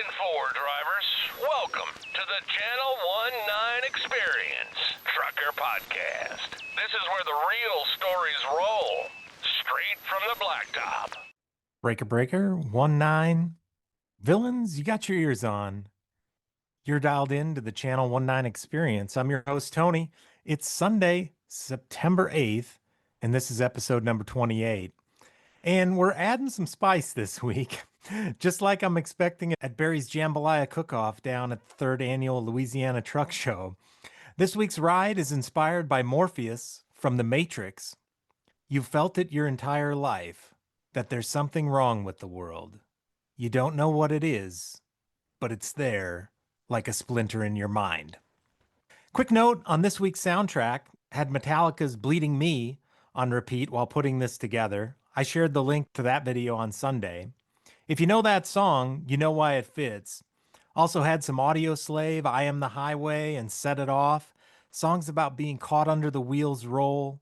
Bulletin Board drivers, welcome to the Channel 19 Experience Trucker Podcast. This is where the real stories roll, straight from the blacktop. Breaker 19. Villains, you got your ears on. You're dialed in to the Channel 19 Experience. I'm your host, Tony. It's Sunday, September 8th, and this is episode number 28. And we're adding some spice this week, just like I'm expecting at Barry's Jambalaya Cook-Off down at the 3rd Annual Louisiana Truck Show. This week's ride is inspired by Morpheus from The Matrix. You've felt it your entire life, that there's something wrong with the world. You don't know what it is, but it's there, like a splinter in your mind. Quick note on this week's soundtrack, had Metallica's Bleeding Me on repeat while putting this together. I shared the link to that video on Sunday. If you know that song, you know why it fits. Also had some Audio Slave, I Am the Highway, and Set It Off. Songs about being caught under the wheels roll,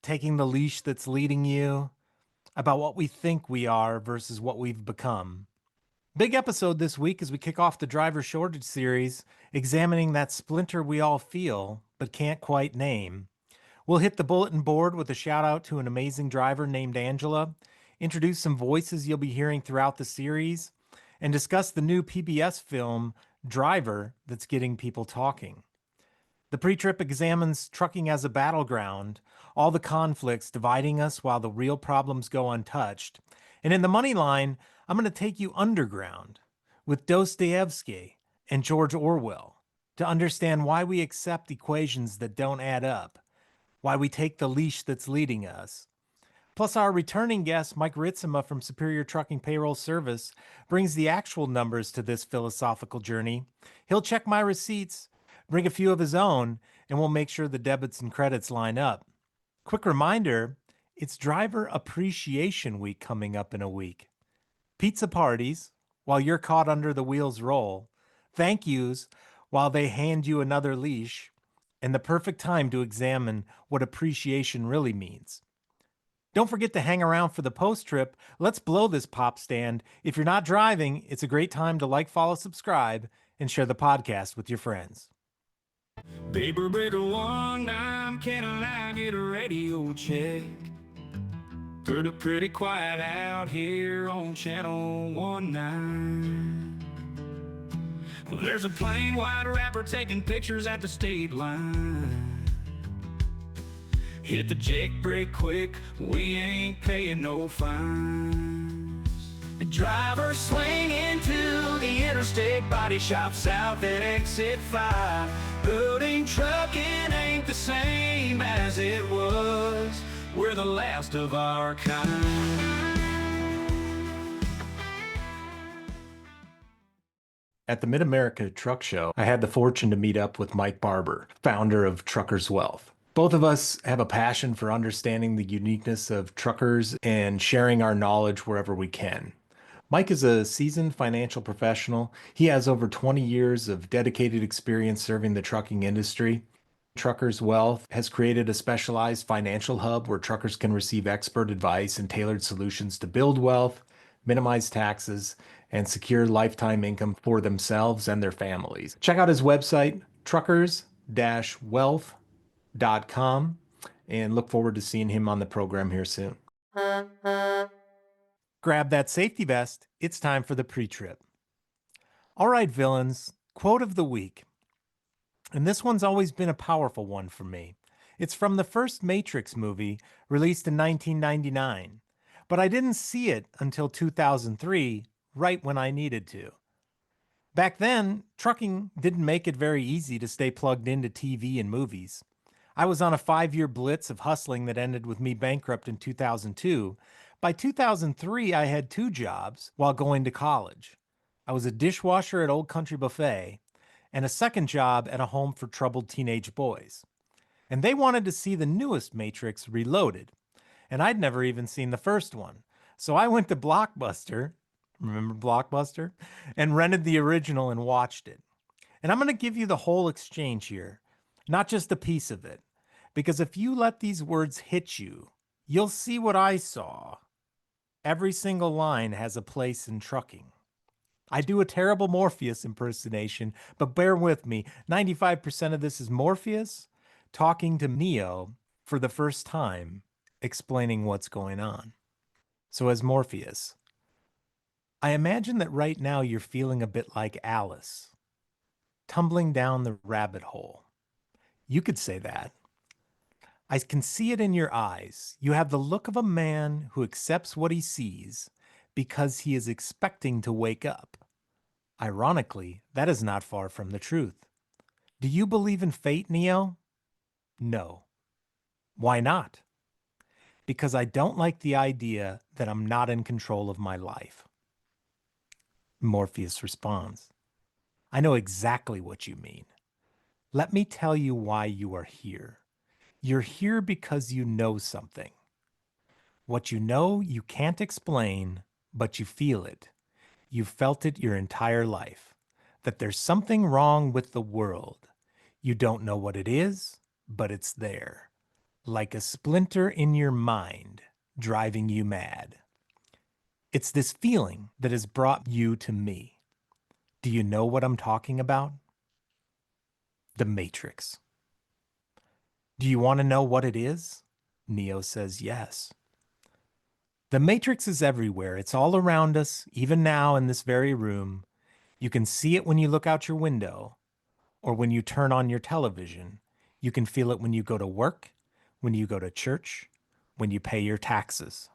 taking the leash that's leading you, about what we think we are versus what we've become. Big episode this week as we kick off the driver shortage series, examining that splinter we all feel but can't quite name. We'll hit the bulletin board with a shout out to an amazing driver named Angela, introduce some voices you'll be hearing throughout the series, and discuss the new PBS film, Driver, that's getting people talking. The pre-trip examines trucking as a battleground, all the conflicts dividing us while the real problems go untouched. And in the money line, I'm going to take you underground with Dostoevsky and George Orwell to understand why we accept equations that don't add up, why we take the leash that's leading us. Plus, our returning guest, Mike Ritzema from Superior Trucking Payroll Service, brings the actual numbers to this philosophical journey. He'll check my receipts, bring a few of his own, and we'll make sure the debits and credits line up. Quick reminder, it's Driver Appreciation Week coming up in a week. Pizza parties while you're caught under the wheels roll, thank yous while they hand you another leash, and the perfect time to examine what appreciation really means. Don't forget to hang around for the post-trip. Let's blow this pop stand. If you're not driving, it's a great time to like, follow, subscribe, and share the podcast with your friends. Paper breaker 19, can I get a radio check? Pretty quiet out here on Channel 19. Well, there's a plain white rapper taking pictures at the state line. Hit the jake brake quick, we ain't paying no fines. The driver swing into the interstate, body shop south at exit 5. Building trucking ain't the same as it was. We're the last of our kind. At the Mid-America Truck Show, I had the fortune to meet up with Mike Barber, founder of Truckers Wealth. Both of us have a passion for understanding the uniqueness of truckers and sharing our knowledge wherever we can. Mike is a seasoned financial professional. He has over 20 years of dedicated experience serving the trucking industry. Truckers Wealth has created a specialized financial hub where truckers can receive expert advice and tailored solutions to build wealth, minimize taxes, and secure lifetime income for themselves and their families. Check out his website, truckers-wealth.com, and look forward to seeing him on the program here soon. Grab that safety vest. It's time for the pre-trip. All right, villains, quote of the week. And this one's always been a powerful one for me. It's from the first Matrix movie, released in 1999. But I didn't see it until 2003, right when I needed to. Back then, trucking didn't make it very easy to stay plugged into TV and movies. I was on a 5-year blitz of hustling that ended with me bankrupt in 2002. By 2003, I had 2 jobs while going to college. I was a dishwasher at Old Country Buffet and a second job at a home for troubled teenage boys. And they wanted to see the newest Matrix Reloaded, and I'd never even seen the first one. So I went to Blockbuster, remember Blockbuster, and rented the original and watched it. And I'm going to give you the whole exchange here, not just a piece of it, because if you let these words hit you, you'll see what I saw. Every single line has a place in trucking. I do a terrible Morpheus impersonation, but bear with me. 95% of this is Morpheus talking to Neo for the first time, explaining what's going on. So as Morpheus, I imagine that right now you're feeling a bit like Alice, tumbling down the rabbit hole. You could say that. I can see it in your eyes. You have the look of a man who accepts what he sees because he is expecting to wake up. Ironically, that is not far from the truth. Do you believe in fate, Neo? No. Why not? Because I don't like the idea that I'm not in control of my life. Morpheus responds, I know exactly what you mean. Let me tell you why you are here. You're here because you know something. What you know, you can't explain, but you feel it. You've felt it your entire life. That there's something wrong with the world. You don't know what it is, but it's there. Like a splinter in your mind, driving you mad. It's this feeling that has brought you to me. Do you know what I'm talking about? The Matrix. Do you want to know what it is? Neo says yes. The Matrix is everywhere. It's all around us, even now in this very room. You can see it when you look out your window or when you turn on your television. You can feel it when you go to work, when you go to church, when you pay your taxes.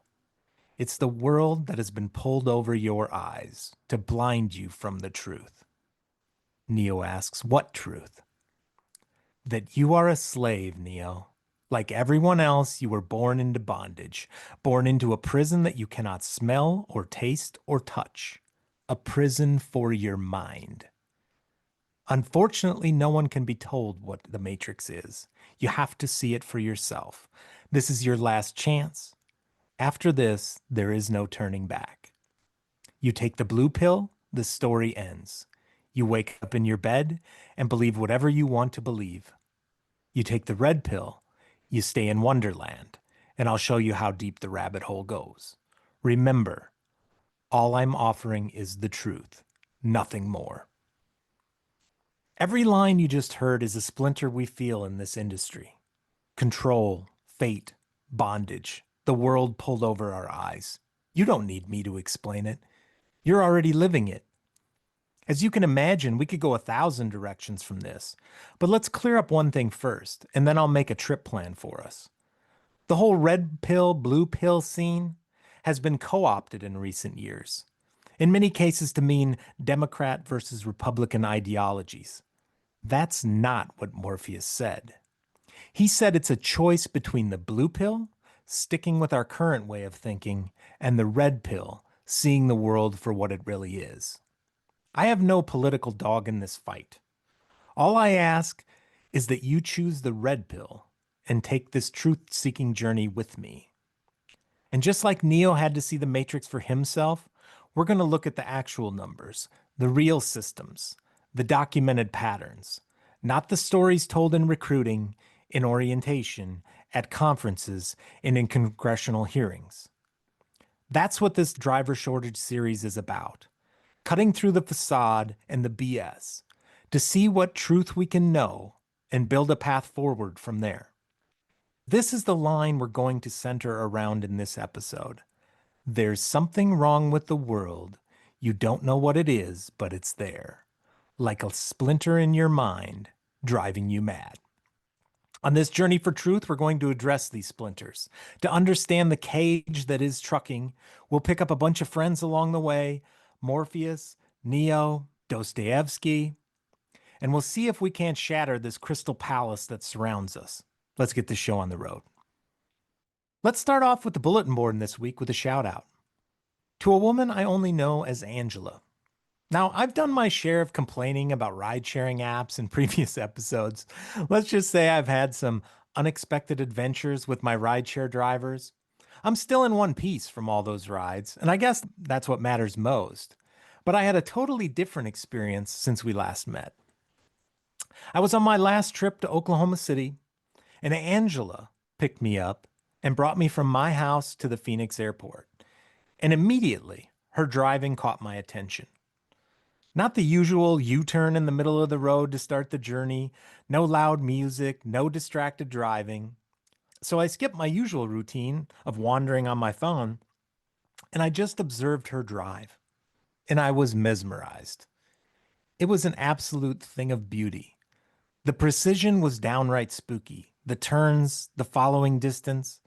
It's the world that has been pulled over your eyes to blind you from the truth. Neo asks, what truth? That you are a slave, Neo. Like everyone else, you were born into bondage, born into a prison that you cannot smell or taste or touch. A prison for your mind. Unfortunately, no one can be told what the Matrix is. You have to see it for yourself. This is your last chance. After this, there is no turning back. You take the blue pill, the story ends. You wake up in your bed and believe whatever you want to believe. You take the red pill, you stay in Wonderland, and I'll show you how deep the rabbit hole goes. Remember, all I'm offering is the truth, nothing more. Every line you just heard is a splinter we feel in this industry. Control, fate, bondage, the world pulled over our eyes. You don't need me to explain it. You're already living it. As you can imagine, we could go 1,000 directions from this, but let's clear up one thing first, and then I'll make a trip plan for us. The whole red pill, blue pill scene has been co-opted in recent years, in many cases to mean Democrat versus Republican ideologies. That's not what Morpheus said. He said it's a choice between the blue pill, sticking with our current way of thinking, and the red pill, seeing the world for what it really is. I have no political dog in this fight. All I ask is that you choose the red pill and take this truth-seeking journey with me. And just like Neo had to see the Matrix for himself, we're going to look at the actual numbers, the real systems, the documented patterns, not the stories told in recruiting, in orientation, at conferences, and in congressional hearings. That's what this driver shortage series is about. Cutting through the facade and the BS to see what truth we can know and build a path forward from there. This is the line we're going to center around in this episode. There's something wrong with the world. You don't know what it is, but it's there. Like a splinter in your mind, driving you mad. On this journey for truth, we're going to address these splinters. To understand the cage that is trucking, we'll pick up a bunch of friends along the way, Morpheus, Neo, Dostoevsky, and we'll see if we can't shatter this crystal palace that surrounds us. Let's get this show on the road. Let's start off with the bulletin board this week with a shout out to a woman I only know as Angela. Now, I've done my share of complaining about ride-sharing apps in previous episodes. Let's just say I've had some unexpected adventures with my rideshare drivers. I'm still in one piece from all those rides, and I guess that's what matters most. But I had a totally different experience since we last met. I was on my last trip to Oklahoma City, and Angela picked me up and brought me from my house to the Phoenix airport. And immediately, her driving caught my attention. Not the usual U-turn in the middle of the road to start the journey, no loud music, no distracted driving. So I skipped my usual routine of wandering on my phone, and I just observed her drive. And I was mesmerized. It was an absolute thing of beauty. The precision was downright spooky. The turns, the following distance.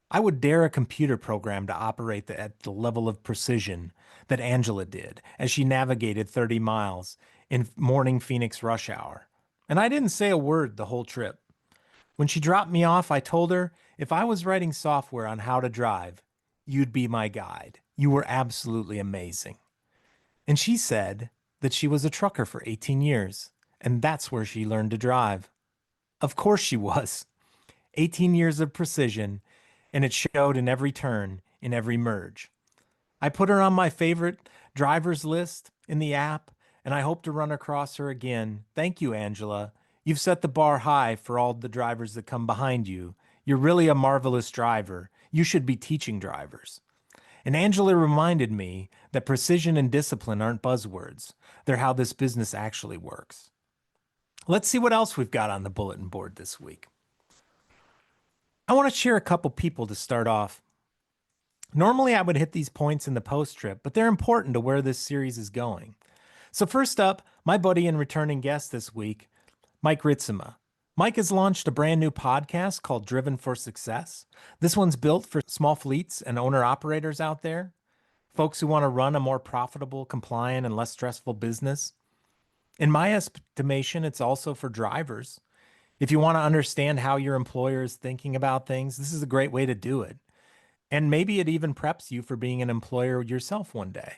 I would dare a computer program to operate at the level of precision that Angela did as she navigated 30 miles in morning Phoenix rush hour. And I didn't say a word the whole trip. When she dropped me off, I told her if I was writing software on how to drive, you'd be my guide. You were absolutely amazing. And she said that she was a trucker for 18 years, and that's where she learned to drive. Of course she was. 18 years of precision, and it showed in every turn, in every merge. I put her on my favorite drivers list in the app, and I hope to run across her again. Thank you, Angela. You've set the bar high for all the drivers that come behind you. You're really a marvelous driver. You should be teaching drivers. And Angela reminded me that precision and discipline aren't buzzwords. They're how this business actually works. Let's see what else we've got on the bulletin board this week. I want to share a couple people to start off. Normally I would hit these points in the post trip, but they're important to where this series is going. So first up, my buddy and returning guest this week, Mike Ritzema. Mike has launched a brand new podcast called Driven for Success. This one's built for small fleets and owner-operators out there, folks who want to run a more profitable, compliant, and less stressful business. In my estimation, it's also for drivers. If you want to understand how your employer is thinking about things, this is a great way to do it. And maybe it even preps you for being an employer yourself one day.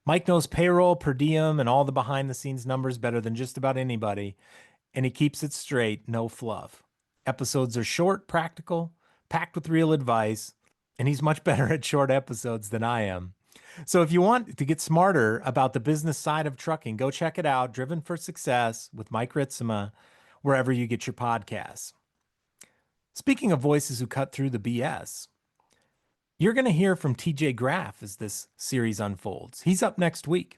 Mike knows payroll, per diem, and all the behind-the-scenes numbers better than just about anybody, and he keeps it straight, no fluff. Episodes are short, practical, packed with real advice, and he's much better at short episodes than I am. So if you want to get smarter about the business side of trucking, go check it out, Driven for Success with Mike Ritzema, wherever you get your podcasts. Speaking of voices who cut through the BS, you're going to hear from TJ Graff as this series unfolds. He's up next week.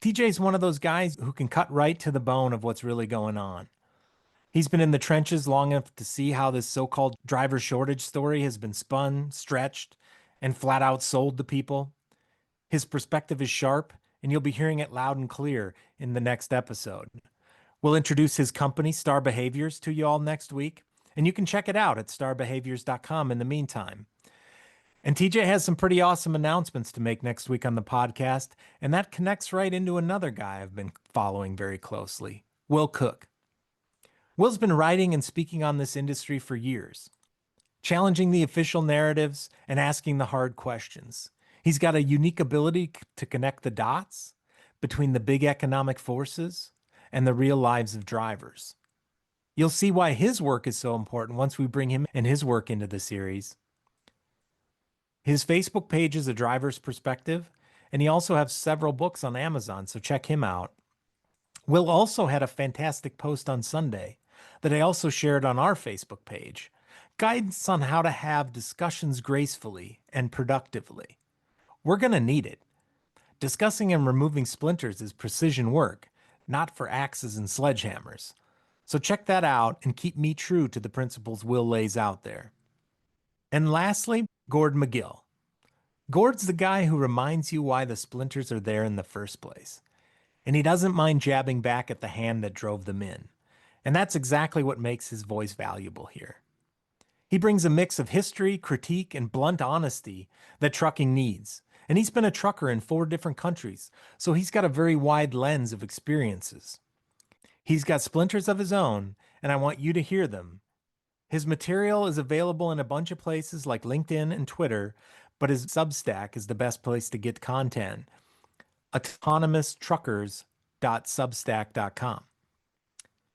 TJ's one of those guys who can cut right to the bone of what's really going on. He's been in the trenches long enough to see how this so-called driver shortage story has been spun, stretched, and flat out sold to people. His perspective is sharp, and you'll be hearing it loud and clear in the next episode. We'll introduce his company, Star Behaviors, to you all next week, and you can check it out at starbehaviors.com in the meantime. And TJ has some pretty awesome announcements to make next week on the podcast, and that connects right into another guy I've been following very closely, Will Cook. Will's been writing and speaking on this industry for years, challenging the official narratives and asking the hard questions. He's got a unique ability to connect the dots between the big economic forces and the real lives of drivers. You'll see why his work is so important once we bring him and his work into the series. His Facebook page is A Driver's Perspective, and he also has several books on Amazon, so check him out. Will also had a fantastic post on Sunday that I also shared on our Facebook page. Guidance on how to have discussions gracefully and productively. We're going to need it. Discussing and removing splinters is precision work, not for axes and sledgehammers. So check that out and keep me true to the principles Will lays out there. And lastly, Gord Magill. Gord's the guy who reminds you why the splinters are there in the first place. And he doesn't mind jabbing back at the hand that drove them in. And that's exactly what makes his voice valuable here. He brings a mix of history, critique, and blunt honesty that trucking needs. And he's been a trucker in 4 different countries, so he's got a very wide lens of experiences. He's got splinters of his own, and I want you to hear them. His material is available in a bunch of places like LinkedIn and Twitter, but his Substack is the best place to get content. autonomoustruckers.substack.com.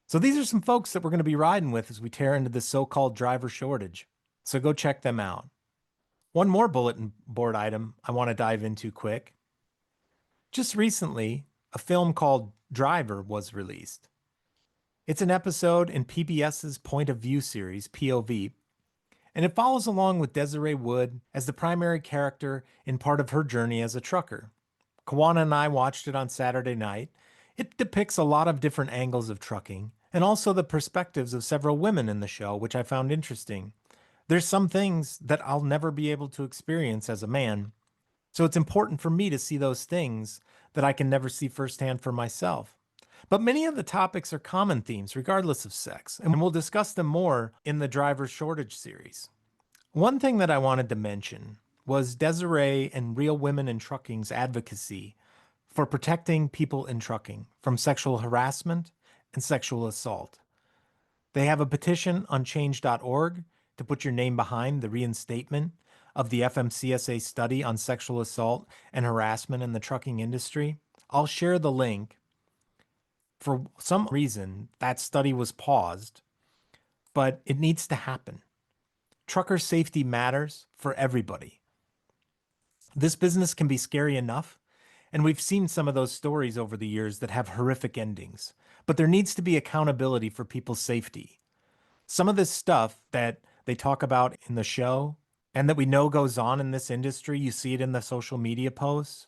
So these are some folks that we're going to be riding with as we tear into this so-called driver shortage. So go check them out. One more bulletin board item I want to dive into quick. Just recently, a film called Driver was released. It's an episode in PBS's Point of View series, POV, and it follows along with Desiree Wood as the primary character in part of her journey as a trucker. Kawana and I watched it on Saturday night. It depicts a lot of different angles of trucking and also the perspectives of several women in the show, which I found interesting. There's some things that I'll never be able to experience as a man, so it's important for me to see those things that I can never see firsthand for myself. But many of the topics are common themes, regardless of sex, and we'll discuss them more in the driver shortage series. One thing that I wanted to mention was Desiree and Real Women in Trucking's advocacy for protecting people in trucking from sexual harassment and sexual assault. They have a petition on change.org to put your name behind the reinstatement of the FMCSA study on sexual assault and harassment in the trucking industry. I'll share the link. For some reason, that study was paused, but it needs to happen. Trucker safety matters for everybody. This business can be scary enough, and we've seen some of those stories over the years that have horrific endings, but there needs to be accountability for people's safety. Some of this stuff that they talk about in the show and that we know goes on in this industry, you see it in the social media posts,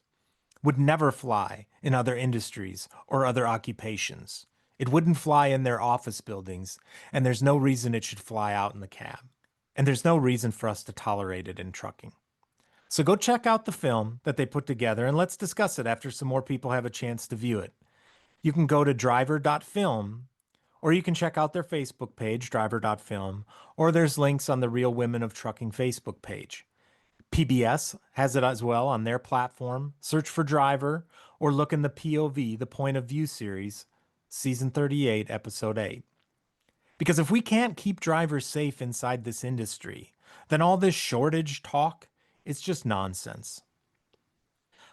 would never fly in other industries or other occupations. It wouldn't fly in their office buildings, and there's no reason it should fly out in the cab. And there's no reason for us to tolerate it in trucking. So go check out the film that they put together, and let's discuss it after some more people have a chance to view it. You can go to driver.film, or you can check out their Facebook page, driver.film, or there's links on the Real Women of Trucking Facebook page. PBS has it as well on their platform. Search for Driver or look in the POV, the Point of View series, season 38, episode 8. Because if we can't keep drivers safe inside this industry, then all this shortage talk, it's just nonsense.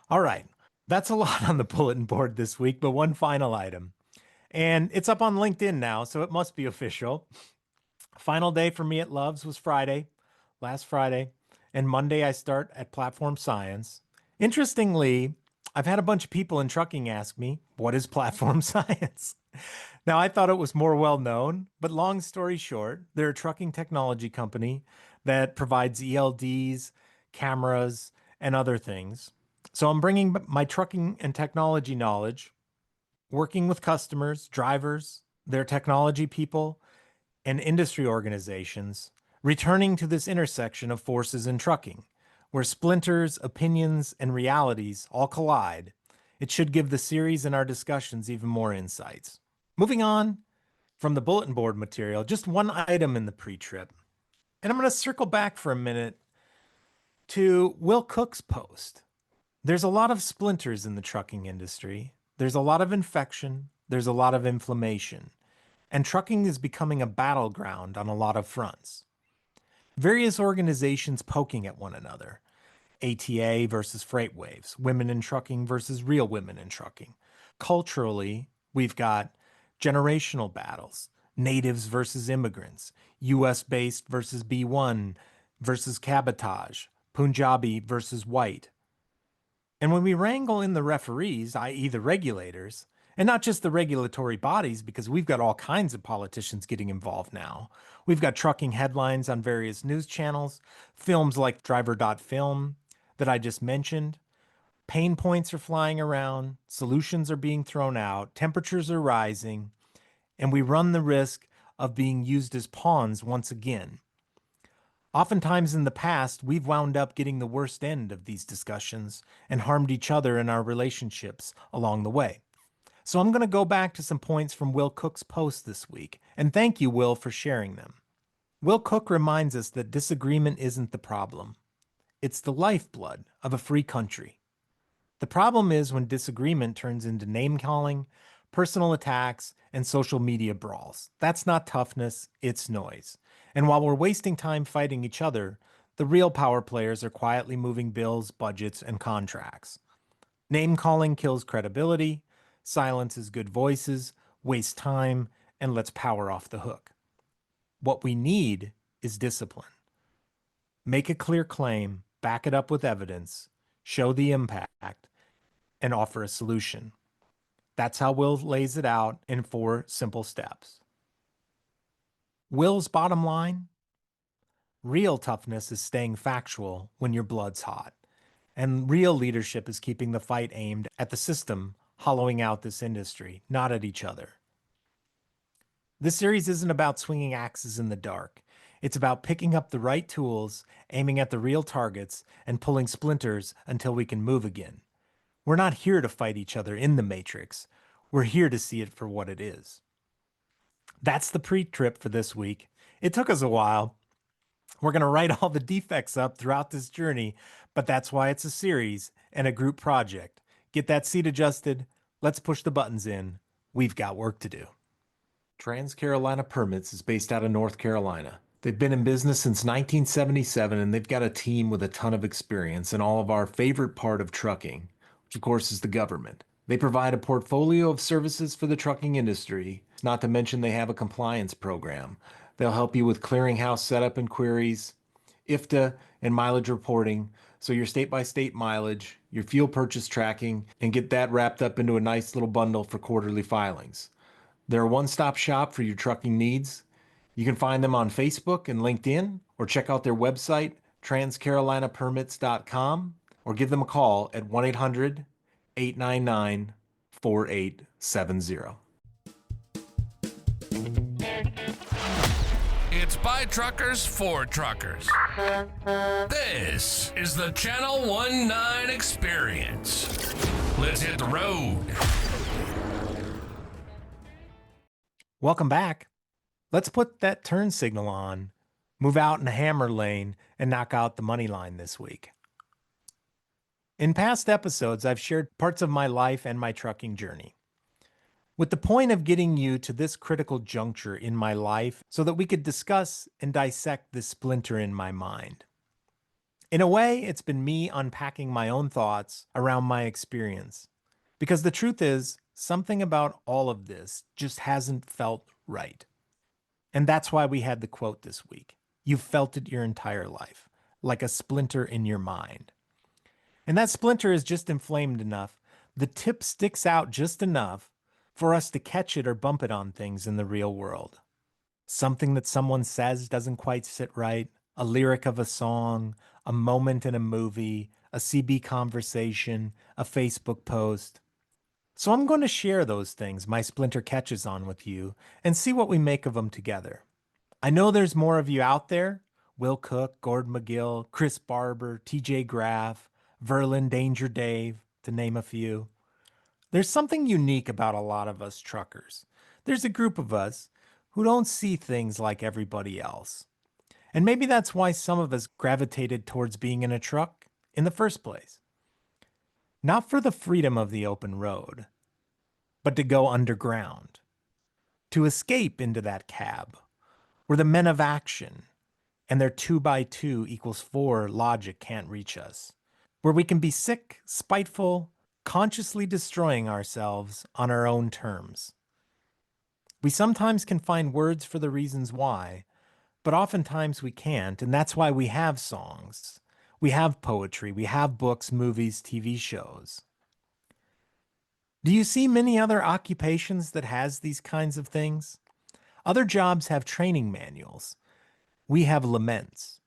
All right, that's a lot on the bulletin board this week, but one final item. And it's up on LinkedIn now, so it must be official. Final day for me at Love's was Friday, last Friday. And Monday I start at Platform Science. Interestingly, I've had a bunch of people in trucking ask me, what is Platform Science? Now, I thought it was more well known, but long story short, they're a trucking technology company that provides ELDs, cameras, and other things. So I'm bringing my trucking and technology knowledge, working with customers, drivers, their technology people, and industry organizations, returning to this intersection of forces in trucking, where splinters, opinions, and realities all collide. It should give the series and our discussions even more insights. Moving on from the bulletin board material, just one item in the pre-trip. And I'm going to circle back for a minute to Will Cook's post. There's a lot of splinters in the trucking industry. There's a lot of infection. There's a lot of inflammation. And trucking is becoming a battleground on a lot of fronts. Various organizations poking at one another. ATA versus Freightwaves, Women in Trucking versus Real Women in Trucking. Culturally, we've got generational battles, natives versus immigrants, US-based versus B1 versus cabotage, Punjabi versus white. And when we wrangle in the referees, i.e. the regulators, and not just the regulatory bodies, because we've got all kinds of politicians getting involved now. We've got trucking headlines on various news channels, films like Driver.film that I just mentioned. Pain points are flying around, solutions are being thrown out, temperatures are rising, and we run the risk of being used as pawns once again. Oftentimes in the past, we've wound up getting the worst end of these discussions and harmed each other in our relationships along the way. So I'm going to go back to some points from Will Cook's post this week, and thank you, Will, for sharing them. Will Cook reminds us that disagreement isn't the problem. It's the lifeblood of a free country. The problem is when disagreement turns into name-calling, personal attacks, and social media brawls. That's not toughness, it's noise. And while we're wasting time fighting each other, the real power players are quietly moving bills, budgets, and contracts. Name-calling kills credibility, silences good voices, wastes time, and lets power off the hook. What we need is discipline. Make a clear claim, back it up with evidence, show the impact, and offer a solution. That's how Will lays it out in 4 simple steps. Will's bottom line: real toughness is staying factual when your blood's hot. And real leadership is keeping the fight aimed at the system, hollowing out this industry, not at each other. This series isn't about swinging axes in the dark. It's about picking up the right tools, aiming at the real targets, and pulling splinters until we can move again. We're not here to fight each other in the Matrix. We're here to see it for what it is. That's the pre-trip for this week. It took us a while. We're going to write all the defects up throughout this journey, but that's why it's a series and a group project. Get that seat adjusted. Let's push the buttons in. We've got work to do. Trans-Carolina Permits is based out of North Carolina. They've been in business since 1977, and they've got a team with a ton of experience in all of our favorite part of trucking, which of course is the government. They provide a portfolio of services for the trucking industry, not to mention they have a compliance program. They'll help you with clearinghouse setup and queries, IFTA and mileage reporting, so your state-by-state mileage, your fuel purchase tracking, and get that wrapped up into a nice little bundle for quarterly filings. They're a one-stop shop for your trucking needs. You can find them on Facebook and LinkedIn, or check out their website, transcarolinapermits.com, or give them a call at 1-800-899-4870. It's by truckers for truckers. This is the Channel 19 Experience. Let's hit the road. Welcome back. Let's put that turn signal on, move out in the hammer lane, and knock out the money line this week. In past episodes, I've shared parts of my life and my trucking journey, with the point of getting you to this critical juncture in my life so that we could discuss and dissect this splinter in my mind. In a way, it's been me unpacking my own thoughts around my experience, because the truth is, something about all of this just hasn't felt right. And that's why we had the quote this week. You've felt it your entire life, like a splinter in your mind. And that splinter is just inflamed enough, the tip sticks out just enough for us to catch it or bump it on things in the real world. Something that someone says doesn't quite sit right, a lyric of a song, a moment in a movie, a CB conversation, a Facebook post. So I'm going to share those things my splinter catches on with you and see what we make of them together. I know there's more of you out there. Will Cook, Gord Magill, Chris Barber, TJ Graff, Verlin, Danger Dave, to name a few. There's something unique about a lot of us truckers. There's a group of us who don't see things like everybody else. And maybe that's why some of us gravitated towards being in a truck in the first place. Not for the freedom of the open road, but to go underground, to escape into that cab, where the men of action and their 2x2 = 4 logic can't reach us, where we can be sick, spiteful, consciously destroying ourselves on our own terms. We sometimes can find words for the reasons why, but oftentimes we can't, and that's why we have songs. We have poetry, we have books, movies, TV shows. Do you see many other occupations that has these kinds of things? Other jobs have training manuals. We have laments.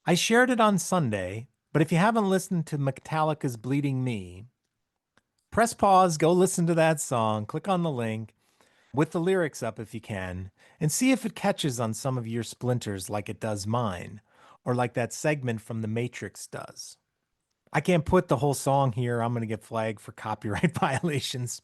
I shared it on Sunday, but if you haven't listened to Metallica's Bleeding Me, press pause, go listen to that song, click on the link with the lyrics up if you can, and see if it catches on some of your splinters like it does mine, or like that segment from The Matrix does. I can't put the whole song here. I'm going to get flagged for copyright violations.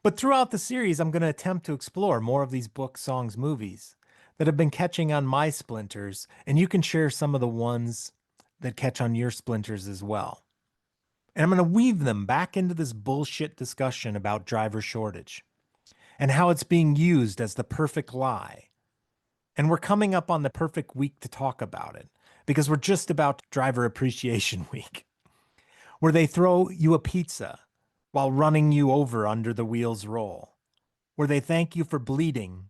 But throughout the series, I'm going to attempt to explore more of these books, songs, movies that have been catching on my splinters, and you can share some of the ones that catch on your splinters as well. And I'm going to weave them back into this bullshit discussion about driver shortage and how it's being used as the perfect lie. And we're coming up on the perfect week to talk about it because we're just about Driver Appreciation Week, where they throw you a pizza while running you over under the wheels roll, where they thank you for bleeding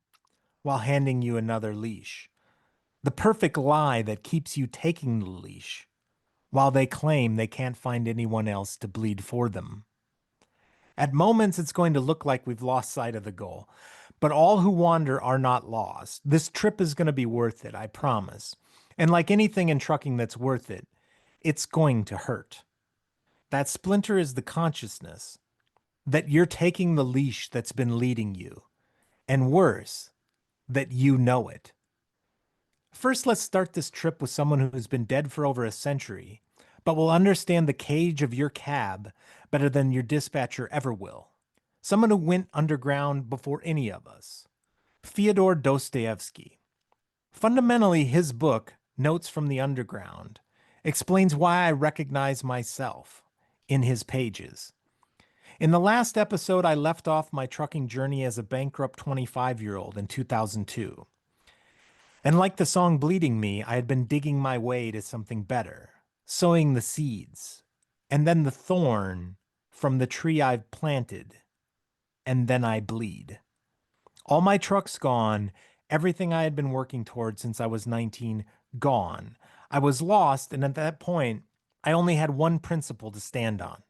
while handing you another leash. The perfect lie that keeps you taking the leash while they claim they can't find anyone else to bleed for them. At moments, it's going to look like we've lost sight of the goal, but all who wander are not lost. This trip is going to be worth it, I promise. And like anything in trucking that's worth it, it's going to hurt. That splinter is the consciousness that you're taking the leash that's been leading you, and worse, that you know it. First, let's start this trip with someone who's been dead for over a century, but will understand the cage of your cab better than your dispatcher ever will. Someone who went underground before any of us. Fyodor Dostoevsky. Fundamentally, his book, Notes from the Underground, explains why I recognize myself in his pages. In the last episode, I left off my trucking journey as a bankrupt 25-year-old in 2002. And like the song Bleeding Me, I had been digging my way to something better, sowing the seeds, and then the thorn from the tree I've planted, and then I bleed. All my trucks gone, everything I had been working towards since I was 19 gone. I was lost, and at that point, I only had one principle to stand on.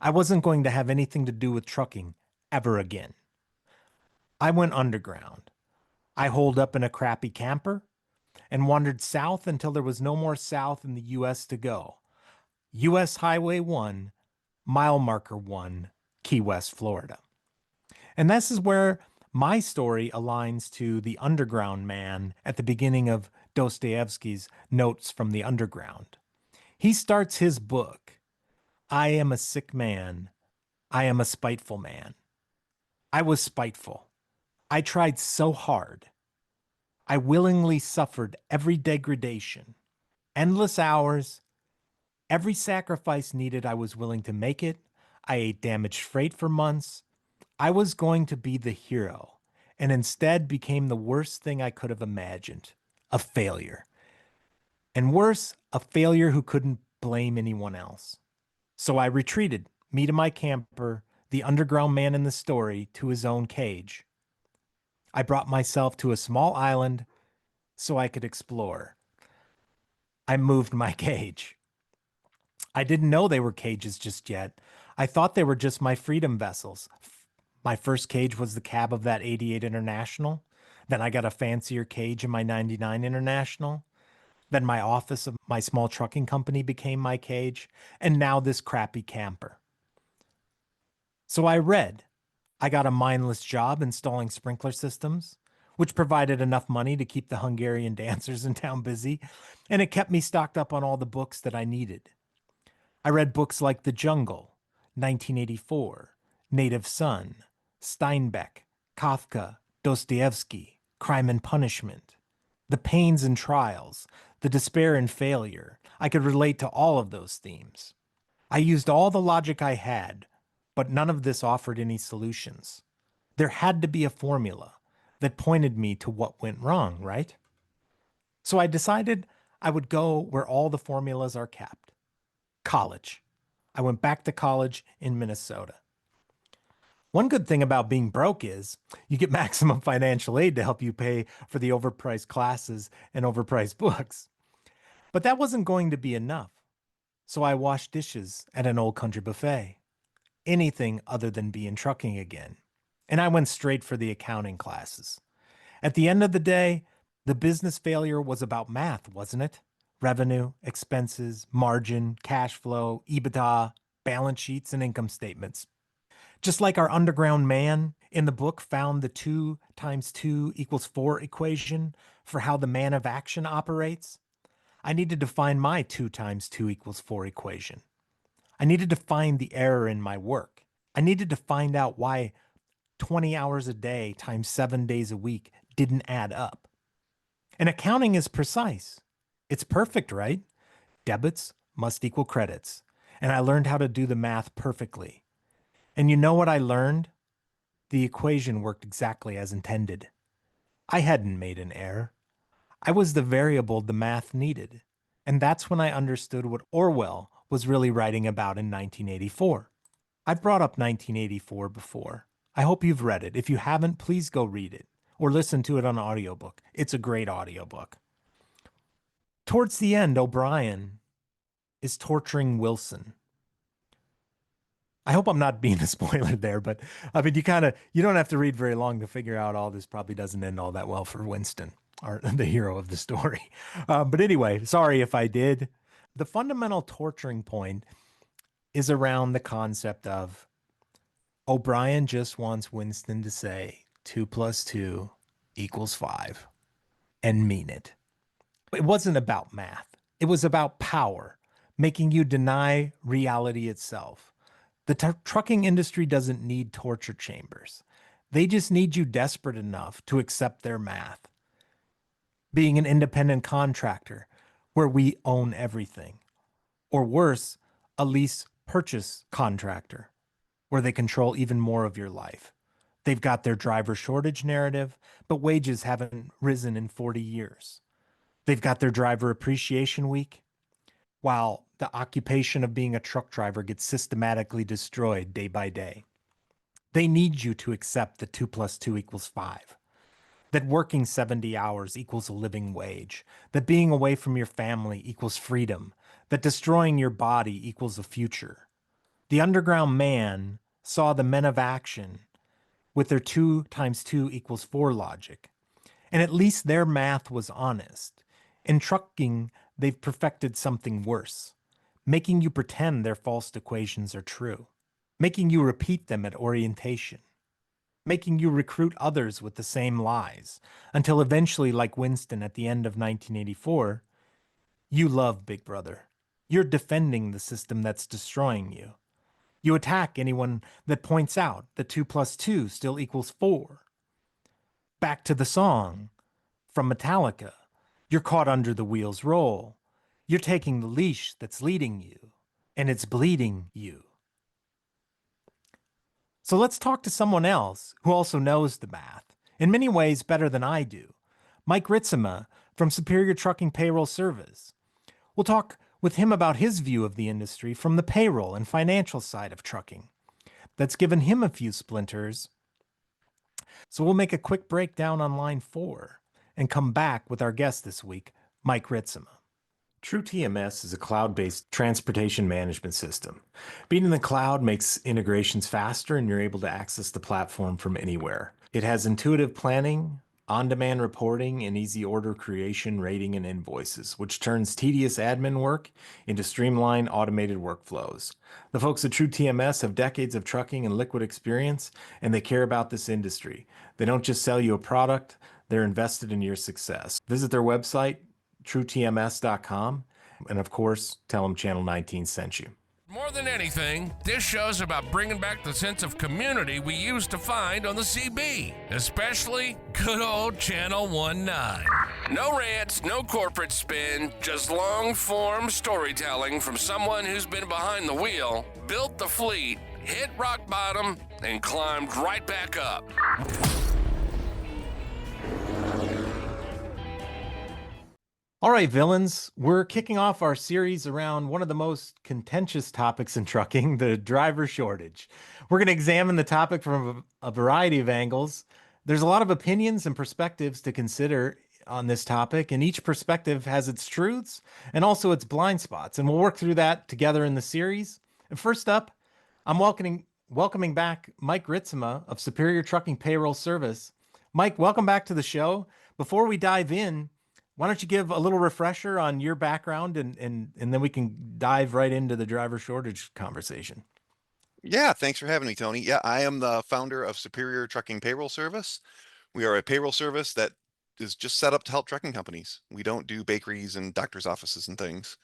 I wasn't going to have anything to do with trucking ever again. I went underground. I holed up in a crappy camper and wandered south until there was no more south in the U.S. to go. U.S. Highway 1, mile marker 1, Key West, Florida. And this is where my story aligns to the underground man at the beginning of Dostoevsky's Notes from the Underground. He starts his book, I am a sick man. I am a spiteful man. I was spiteful. I tried so hard. I willingly suffered every degradation, endless hours, every sacrifice needed. I was willing to make it. I ate damaged freight for months. I was going to be the hero, and instead became the worst thing I could have imagined, a failure. And worse, a failure who couldn't blame anyone else. So I retreated, me to my camper, the underground man in the story, to his own cage. I brought myself to a small island so I could explore. I moved my cage. I didn't know they were cages just yet. I thought they were just my freedom vessels. My first cage was the cab of that 88 International. Then I got a fancier cage in my 99 International. Then my office of my small trucking company became my cage. And now this crappy camper. So I read. I got a mindless job installing sprinkler systems, which provided enough money to keep the Hungarian dancers in town busy, and it kept me stocked up on all the books that I needed. I read books like The Jungle, 1984, Native Son, Steinbeck, Kafka, Dostoevsky, Crime and Punishment, The Pains and Trials, The Despair and Failure. I could relate to all of those themes. I used all the logic I had, but none of this offered any solutions. There had to be a formula that pointed me to what went wrong, right? So I decided I would go where all the formulas are kept. College. I went back to college in Minnesota. One good thing about being broke is you get maximum financial aid to help you pay for the overpriced classes and overpriced books. But that wasn't going to be enough. So I washed dishes at an old country buffet. Anything other than be in trucking again. And I went straight for the accounting classes. At the end of the day, the business failure was about math, wasn't it? Revenue, expenses, margin, cash flow, EBITDA, balance sheets, and income statements. Just like our underground man in the book found the 2 times 2 equals 4 equation for how the man of action operates, I needed to find my 2 times 2 equals 4 equation. I needed to find the error in my work. I needed to find out why 20 hours a day times 7 days a week didn't add up. And accounting is precise. It's perfect, right? Debits must equal credits. And I learned how to do the math perfectly. And you know what I learned? The equation worked exactly as intended. I hadn't made an error. I was the variable the math needed. And that's when I understood what Orwell was really writing about in 1984. I've brought up 1984 before. I hope you've read it. If you haven't, please go read it or listen to it on audiobook. It's a great audiobook. Towards the end, O'Brien is torturing Wilson. I hope I'm not being a spoiler there, but I mean, you don't have to read very long to figure out all this probably doesn't end all that well for Winston, or the hero of the story. But anyway, sorry if I did. The fundamental torturing point is around the concept of O'Brien just wants Winston to say 2 plus 2 equals 5 and mean it. It wasn't about math. It was about power, making you deny reality itself. The trucking industry doesn't need torture chambers. They just need you desperate enough to accept their math. Being an independent contractor where we own everything. Or worse, a lease purchase contractor where they control even more of your life. They've got their driver shortage narrative, but wages haven't risen in 40 years. They've got their driver appreciation week, while the occupation of being a truck driver gets systematically destroyed day by day. They need you to accept that 2 plus 2 equals 5, that working 70 hours equals a living wage, that being away from your family equals freedom, that destroying your body equals a future. The underground man saw the men of action with their 2 times 2 equals 4 logic, and at least their math was honest. In trucking, they've perfected something worse, making you pretend their false equations are true, making you repeat them at orientation, making you recruit others with the same lies, until eventually, like Winston at the end of 1984, you love Big Brother. You're defending the system that's destroying you. You attack anyone that points out that 2 plus 2 still equals 4. Back to the song from Metallica. You're caught under the wheels roll. You're taking the leash that's leading you, and it's bleeding you. So let's talk to someone else who also knows the math, in many ways better than I do. Mike Ritzema from Superior Trucking Payroll Service. We'll talk with him about his view of the industry from the payroll and financial side of trucking. That's given him a few splinters. So we'll make a quick breakdown on line 4 and come back with our guest this week, Mike Ritzema. True TMS is a cloud-based transportation management system. Being in the cloud makes integrations faster and you're able to access the platform from anywhere. It has intuitive planning, on-demand reporting, and easy order creation, rating, and invoices, which turns tedious admin work into streamlined automated workflows. The folks at True TMS have decades of trucking and liquid experience, and they care about this industry. They don't just sell you a product, they're invested in your success. Visit their website, truetms.com, and of course, tell them Channel 19 sent you. More than anything, this show's about bringing back the sense of community we used to find on the CB, especially good old Channel 19. No rants, no corporate spin, just long-form storytelling from someone who's been behind the wheel, built the fleet, hit rock bottom, and climbed right back up. All right, villains, we're kicking off our series around one of the most contentious topics in trucking, the driver shortage. We're going to examine the topic from a variety of angles. There's a lot of opinions and perspectives to consider on this topic, and each perspective has its truths and also its blind spots, and we'll work through that together in the series. And first up, I'm welcoming back Mike Ritzema of Superior Trucking Payroll Service. Mike, welcome back to the show. Before we dive in, why don't you give a little refresher on your background and then we can dive right into the driver shortage conversation. Yeah, thanks for having me, Tony. Yeah, I am the founder of Superior Trucking Payroll Service. We are a payroll service that is just set up to help trucking companies. We don't do bakeries and doctor's offices and things.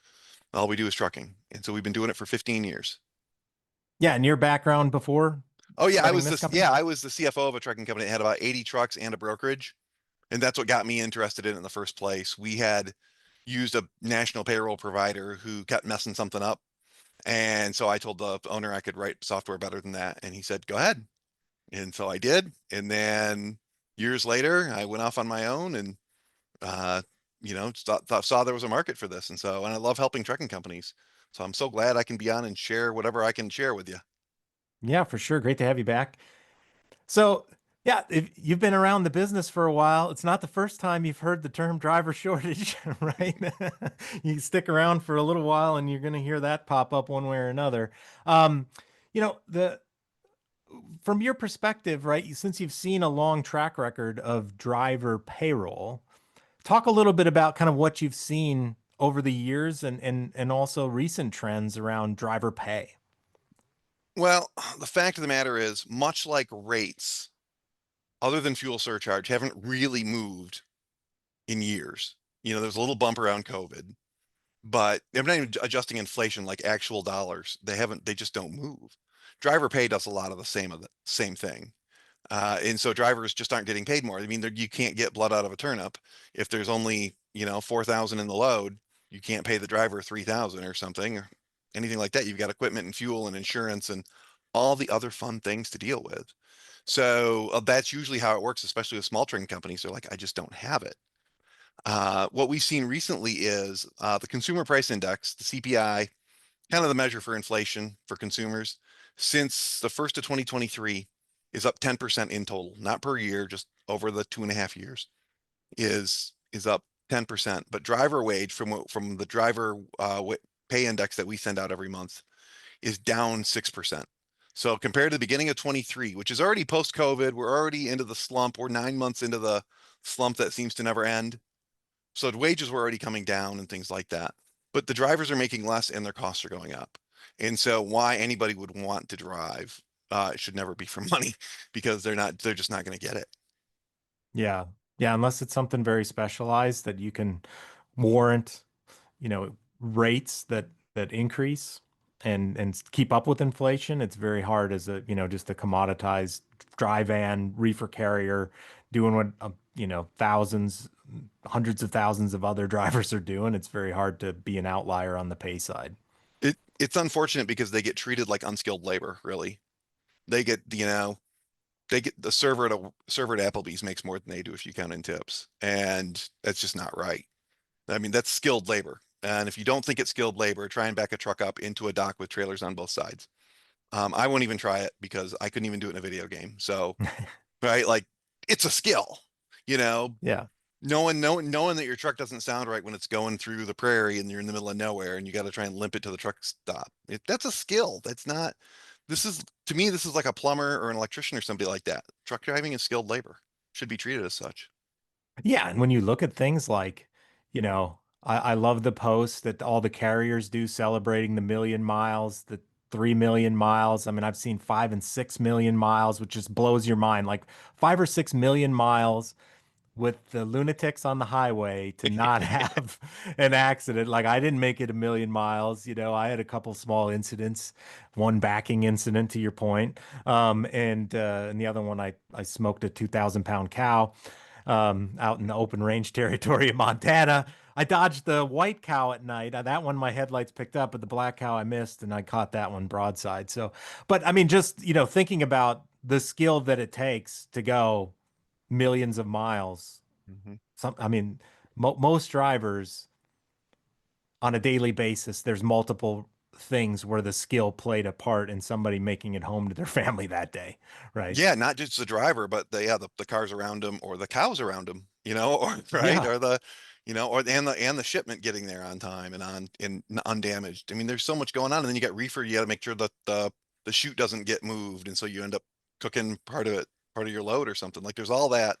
All we do is trucking. And so we've been doing it for 15 years. Yeah, and your background before? Oh yeah, I starting was this the company? I was the CFO of a trucking company that had about 80 trucks and a brokerage. And that's what got me interested in it in the first place. We had used a national payroll provider who kept messing something up. And so I told the owner I could write software better than that. And he said, go ahead. And so I did. And then years later, I went off on my own and, saw there was a market for this. And I love helping trucking companies. So I'm so glad I can be on and share whatever I can share with you. Yeah, for sure. Great to have you back. So, yeah, if you've been around the business for a while, it's not the first time you've heard the term driver shortage, right? You stick around for a little while and you're going to hear that pop up one way or another. From your perspective, right, since you've seen a long track record of driver payroll, talk a little bit about kind of what you've seen over the years and also recent trends around driver pay? Well, the fact of the matter is, much like rates, other than fuel surcharge, haven't really moved in years. There's a little bump around COVID, but they're not even adjusting inflation like actual dollars. They just don't move. Driver pay does a lot of the same thing. And so drivers just aren't getting paid more. I mean, you can't get blood out of a turnip. If there's only, 4,000 in the load, you can't pay the driver 3,000 or something or anything like that. You've got equipment and fuel and insurance and all the other fun things to deal with. So that's usually how it works, especially with small train companies. They're like, I just don't have it. What we've seen recently is the consumer price index, the CPI, kind of the measure for inflation for consumers, since the first of 2023 is up 10% in total, not per year, just over the 2.5 years, is up 10%. But driver wage from the driver pay index that we send out every month is down 6%. So compared to the beginning of 23, which is already post-COVID, we're already into the slump. We're 9 months into the slump that seems to never end. So the wages were already coming down and things like that. But the drivers are making less and their costs are going up. And so why anybody would want to drive, it should never be for money because they're just not going to get it. Yeah. Yeah, unless it's something very specialized that you can warrant, rates that increase and keep up with inflation. It's very hard as just a commoditized dry van reefer carrier doing what, thousands, hundreds of thousands of other drivers are doing. It's very hard to be an outlier on the pay side. It's unfortunate because they get treated like unskilled labor, really. They get, they get the server at Applebee's makes more than they do if you count in tips. And that's just not right. I mean, that's skilled labor. And if you don't think it's skilled labor, try and back a truck up into a dock with trailers on both sides. I won't even try it because I couldn't even do it in a video game. So, right, like it's a skill, Yeah. knowing that your truck doesn't sound right when it's going through the prairie and you're in the middle of nowhere and you got to try and limp it to the truck stop. That's a skill. That's not, to me, this is like a plumber or an electrician or somebody like that. Truck driving is skilled labor, should be treated as such. Yeah, and when you look at things like, I love the post that all the carriers do celebrating the 1,000,000 miles, the 3 million miles. I mean, I've seen 5 and 6 million miles, which just blows your mind. Like 5 or 6 million miles with the lunatics on the highway to not have an accident. Like I didn't make it 1 million miles. I had a couple small incidents, one backing incident to your point. And the other one, I smoked a 2,000 pound cow out in the open range territory of Montana. I dodged the white cow at night. That one my headlights picked up, but the black cow I missed, and I caught that one broadside. So, but I mean, just thinking about the skill that it takes to go millions of miles. Mhm. I mean, most drivers on a daily basis, there's multiple things where the skill played a part in somebody making it home to their family that day, right? Yeah, not just the driver, but the cars around them or the cows around them, or right, Yeah. or the shipment getting there on time and undamaged. I mean, there's so much going on, and then you got reefer. You got to make sure that the chute doesn't get moved, and so you end up cooking part of your load or something. Like there's all that.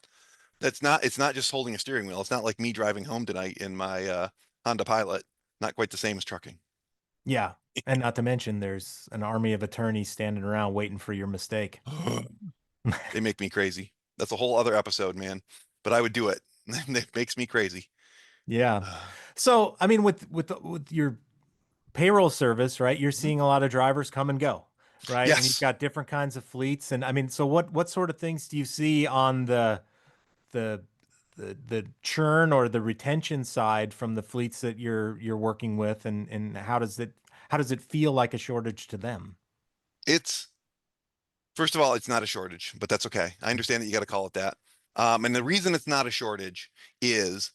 It's not just holding a steering wheel. It's not like me driving home tonight in my Honda Pilot. Not quite the same as trucking. Yeah. And not to mention, there's an army of attorneys standing around waiting for your mistake. They make me crazy. That's a whole other episode, man. But I would do it. It makes me crazy. Yeah. So, I mean, with your payroll service, right? You're seeing a lot of drivers come and go, right? And you've Yes. got different kinds of fleets. And I mean, so what sort of things do you see on the the churn or the retention side from the fleets that you're working with, and how does it feel like a shortage to them? It's First of all, it's not a shortage, but that's okay. I understand that you got to call it that. And the reason it's not a shortage is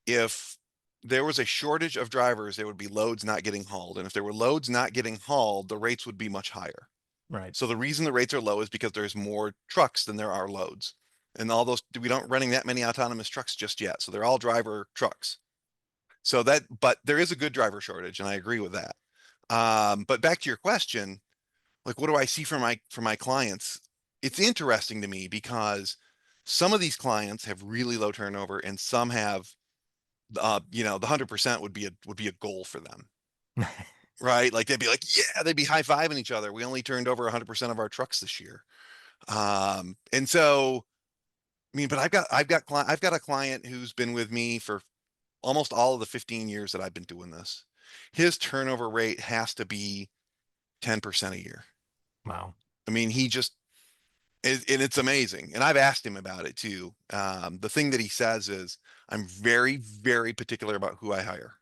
if there was a shortage of drivers, there would be loads not getting hauled. And if there were loads not getting hauled, the rates would be much higher. Right. So the reason the rates are low is because there's more trucks than there are loads. And all those, we don't running that many autonomous trucks just yet. So they're all driver trucks. But there is a good driver shortage, and I agree with that. But back to your question, like what do I see from my clients? It's interesting to me because some of these clients have really low turnover and some have you know, the 100% would be a goal for them. Right? Like they'd be like, yeah, they'd be high-fiving each other. We only turned over 100% of our trucks this year. And so, I mean, but I've got a client who's been with me for almost all of the 15 years that I've been doing this. His turnover rate has to be 10% a year. Wow. I mean, and it's amazing. And I've asked him about it too. The thing that he says is, I'm very, very particular about who I hire.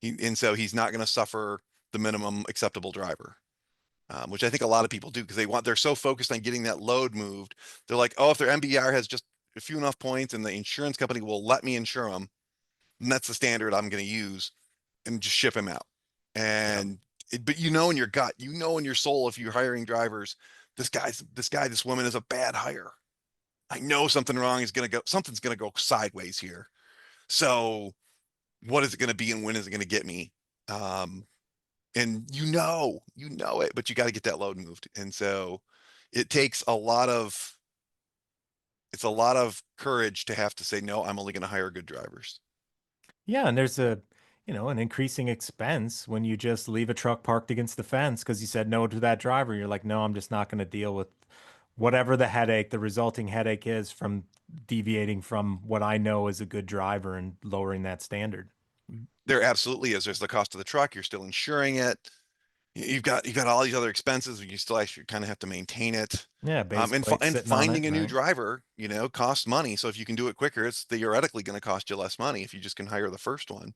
And so he's not going to suffer the minimum acceptable driver. Which I think a lot of people do because they're so focused on getting that load moved. They're like, oh, if their MBR has just a few enough points and the insurance company will let me insure them, and that's the standard I'm going to use, and just ship him out. And but you know in your gut, you know in your soul, if you're hiring drivers, this woman is a bad hire. I know something wrong is going to go, something's going to go sideways here. So what is it going to be and when is it going to get me? And you know it, but you got to get that load moved. And so it takes it's a lot of courage to have to say, no, I'm only going to hire good drivers. Yeah, and there's an increasing expense when you just leave a truck parked against the fence because you said no to that driver. You're like, no, I'm just not going to deal with whatever the resulting headache is from deviating from what I know is a good driver and lowering that standard. There absolutely is. There's the cost of the truck. You're still insuring it. You've got all these other expenses, but you still actually kind of have to maintain it. Yeah, base plate And sitting on it, finding a new right? driver, you know, costs money. So if you can do it quicker, it's theoretically going to cost you less money if you just can hire the first one.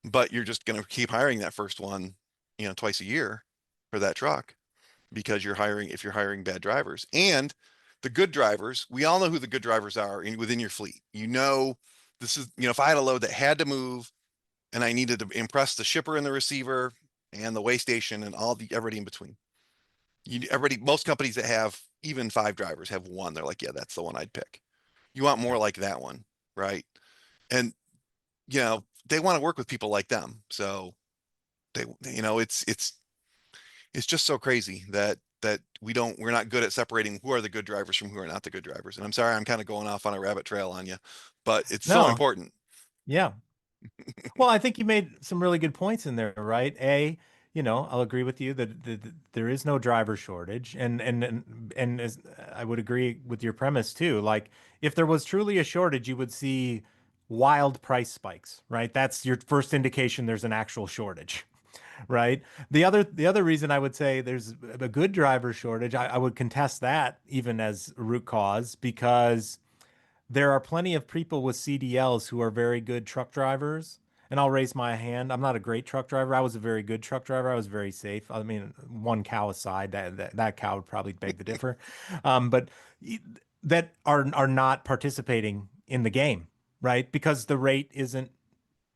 But you're just going to keep hiring that first one, you know, twice a year for that truck because if you're hiring bad drivers. And the good drivers, we all know who the good drivers are within your fleet. You know, if I had a load that had to move and I needed to impress the shipper and the receiver and the weigh station and everybody in between. Most companies that have even 5 drivers have one. They're like, yeah, that's the one I'd pick. You want more like that one, right? And they want to work with people like them. So it's just so crazy that we're not good at separating who are the good drivers from who are not the good drivers. And I'm sorry, I'm kind of going off on a rabbit trail on you, but it's so No, important. yeah. Well, I think you made some really good points in there, right? I'll agree with you that there is no driver shortage, and as I would agree with your premise too. Like, if there was truly a shortage, you would see wild price spikes, right? That's your first indication there's an actual shortage, right? The other reason I would say there's a good driver shortage, I would contest that even as a root cause because there are plenty of people with CDLs who are very good truck drivers. And I'll raise my hand. I'm not a great truck driver. I was a very good truck driver. I was very safe. I mean, one cow aside, that cow would probably beg to differ. But that are not participating in the game, right? Because the rate isn't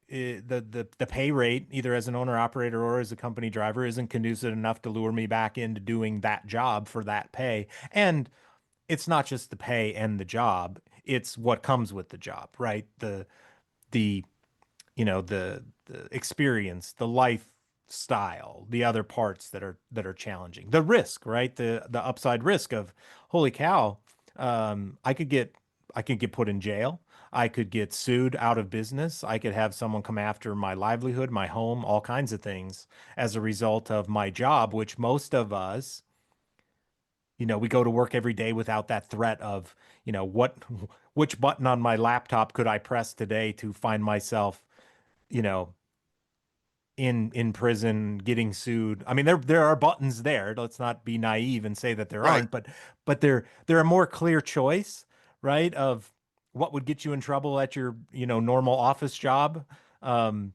the pay rate, either as an owner operator or as a company driver, isn't conducive enough to lure me back into doing that job for that pay. And it's not just the pay and the job, it's what comes with the job, right? The the experience, the lifestyle, the other parts that are challenging. The risk, right? The upside risk of, holy cow, I could get put in jail. I could get sued out of business. I could have someone come after my livelihood, my home, all kinds of things as a result of my job, which most of us, we go to work every day without that threat of, which button on my laptop could I press today to find myself, you know, in prison getting sued. I mean, there are buttons there. Let's not be naive and say that there Right. aren't, but they're a more clear choice, right? Of what would get you in trouble at your, normal office job, than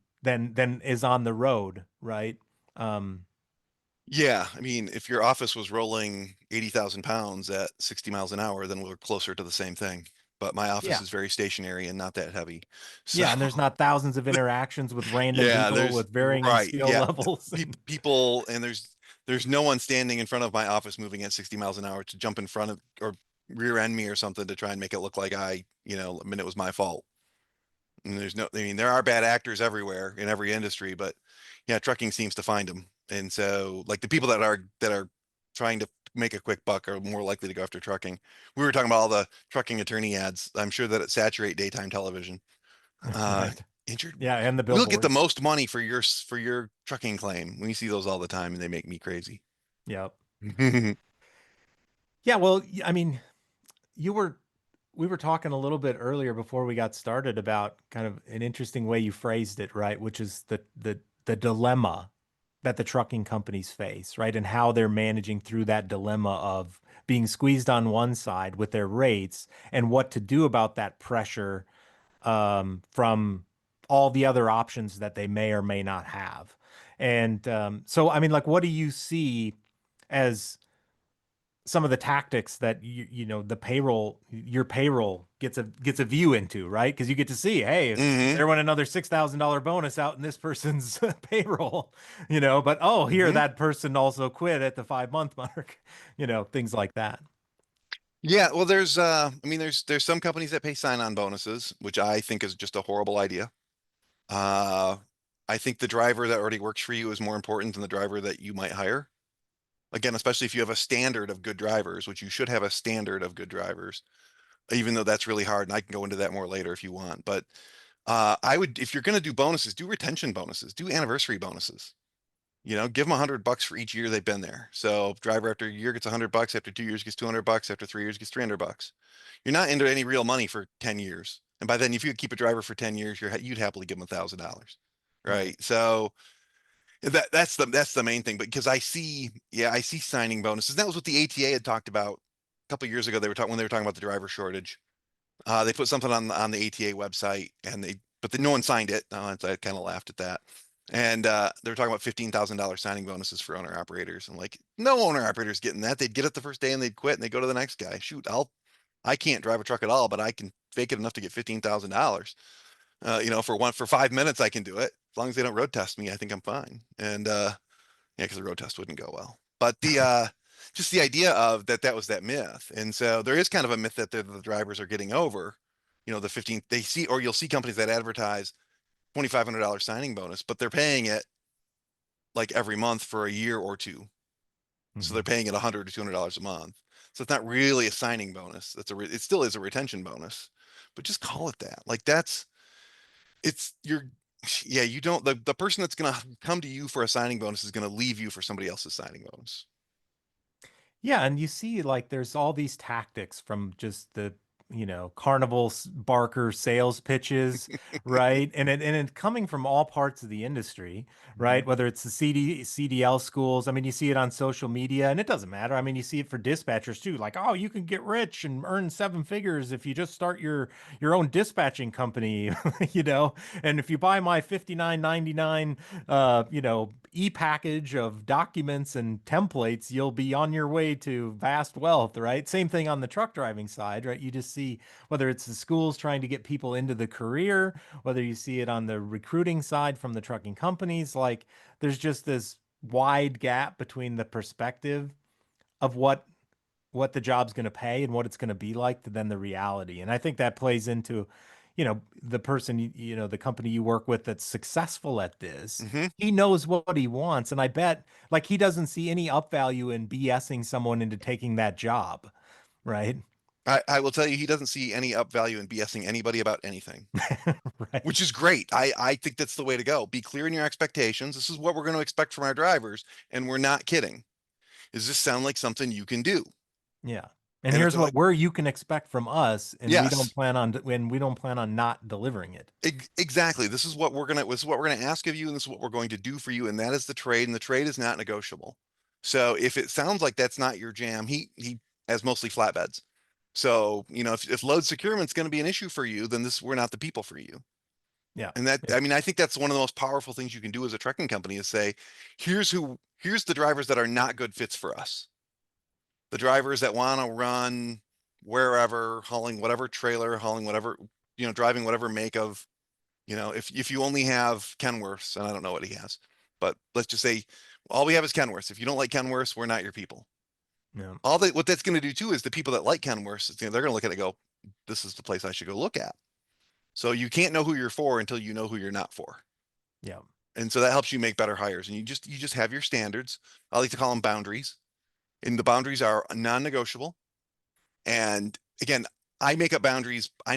is on the road, right? Um, Yeah, I mean, if your office was rolling 80,000 pounds at 60 miles an hour, then we're closer to the same thing. But my office yeah. is very stationary and not that heavy. So Yeah, and there's not thousands of interactions with random yeah, people there's with varying right. skill Yeah, levels. people, and there's no one standing in front of my office moving at 60 miles an hour to jump in front of or rear end me or something to try and make it look like I mean, it was my fault. And I mean, there are bad actors everywhere in every industry, but yeah, trucking seems to find them. And so, like the people that are trying to make a quick buck are more likely to go after trucking. We were talking about all the trucking attorney ads. I'm sure that it saturate daytime television. Right. injured. Yeah, and the We'll get the billboards. most money for your trucking claim. We see those all the time and they make me crazy. Yep. Yeah, well, I mean, you were we were talking a little bit earlier before we got started about kind of an interesting way you phrased it, right? Which is the dilemma that the trucking companies face, right? And how they're managing through that dilemma of being squeezed on one side with their rates and what to do about that pressure from all the other options that they may or may not have. And so, I mean, like, what do you see as some of the tactics that the your payroll gets a view into, right? Because you get to see, hey, Hmm. there went another $6,000 bonus out in this person's payroll, but oh, here Hmm. that person also quit at the 5 month mark, things like that. Yeah, well, I mean, there's some companies that pay sign-on bonuses, which I think is just a horrible idea. Uh, I think the driver that already works for you is more important than the driver that you might hire. Again, especially if you have a standard of good drivers, which you should have a standard of good drivers, even though that's really hard. And I can go into that more later if you want. But I would, if you're going to do bonuses, do retention bonuses, do anniversary bonuses. Give them $100 for each year they've been there. So driver after a year gets $100, after 2 years gets $200, after 3 years gets $300. You're not into any real money for 10 years. And by then, if you could keep a driver for 10 years, you'd happily give them $1,000. Right. Right. So that's the main thing. But because I see signing bonuses. That was what the ATA had talked about a couple of years ago. When they were talking about the driver shortage. They put something on the ATA website but no one signed it. I kind of laughed at that. And they were talking about $15,000 signing bonuses for owner operators. And like, no owner operators getting that. They'd get it the first day and they'd quit and they'd go to the next guy. Shoot, I can't drive a truck at all, but I can fake it enough to get $15,000. For 5 minutes, I can do it. As long as they don't road test me, I think I'm fine. And yeah, because the road test wouldn't go well. But just the idea of that was that myth. And so there is kind of a myth that the drivers are getting over, the 15 they see, or you'll see companies that advertise $2,500 signing bonus, but they're paying it like every month for a year or two. So they're Mhm. paying it $100 to $200 a month. So it's not really a signing bonus. It still is a retention bonus, but just call it that. Like it's you're yeah, you don't the person that's gonna come to you for a signing bonus is gonna leave you for somebody else's signing bonus. Yeah, and you see like there's all these tactics from just the carnival barker sales pitches, right? And it coming from all parts of the industry, Mhm. right? Whether it's the CDL schools, I mean, you see it on social media, and it doesn't matter. I mean, you see it for dispatchers too, like, oh, you can get rich and earn seven figures if you just start your own dispatching company, and if you buy my 59.99 e-package of documents and templates, you'll be on your way to vast wealth, right? Same thing on the truck driving side, right? You just see whether it's the schools trying to get people into the career, whether you see it on the recruiting side from the trucking companies, like there's just this wide gap between the perspective of what the job's going to pay and what it's going to be like to then the reality. And I think that plays into, the person, the company you work with that's successful at this. Mhm. He knows what he wants. And I bet like he doesn't see any up value in BSing someone into taking that job. Right. I will tell you, he doesn't see any up value in BSing anybody about anything, Right. which is great. I think that's the way to go. Be clear in your expectations. This is what we're going to expect from our drivers, and we're not kidding. Does this sound like something you can do? Yeah. And And if here's they're what like, you can expect from us, and we don't yes, plan on not delivering it. exactly. This is what we're gonna ask of you, and this is what we're going to do for you, and that is the trade, and the trade is not negotiable. So if it sounds like that's not your jam, he has mostly flatbeds. So, if load securement is going to be an issue for you, then we're not the people for you. Yeah. And Yeah. I mean, I think that's one of the most powerful things you can do as a trucking company is say, here's the drivers that are not good fits for us. The drivers that want to run wherever, hauling whatever trailer, hauling whatever, driving whatever make of, if you only have Kenworths, and I don't know what he has, but let's just say all we have is Kenworths. If you don't like Kenworths, we're not your people. Yeah. What that's going to do too is the people that like Kenworths, they're going to look at it and go, this is the place I should go look at. So you can't know who you're for until you know who you're not for. Yeah. And so that helps you make better hires. And you just have your standards. I like to call them boundaries. And the boundaries are non-negotiable. And again, I make up boundaries. I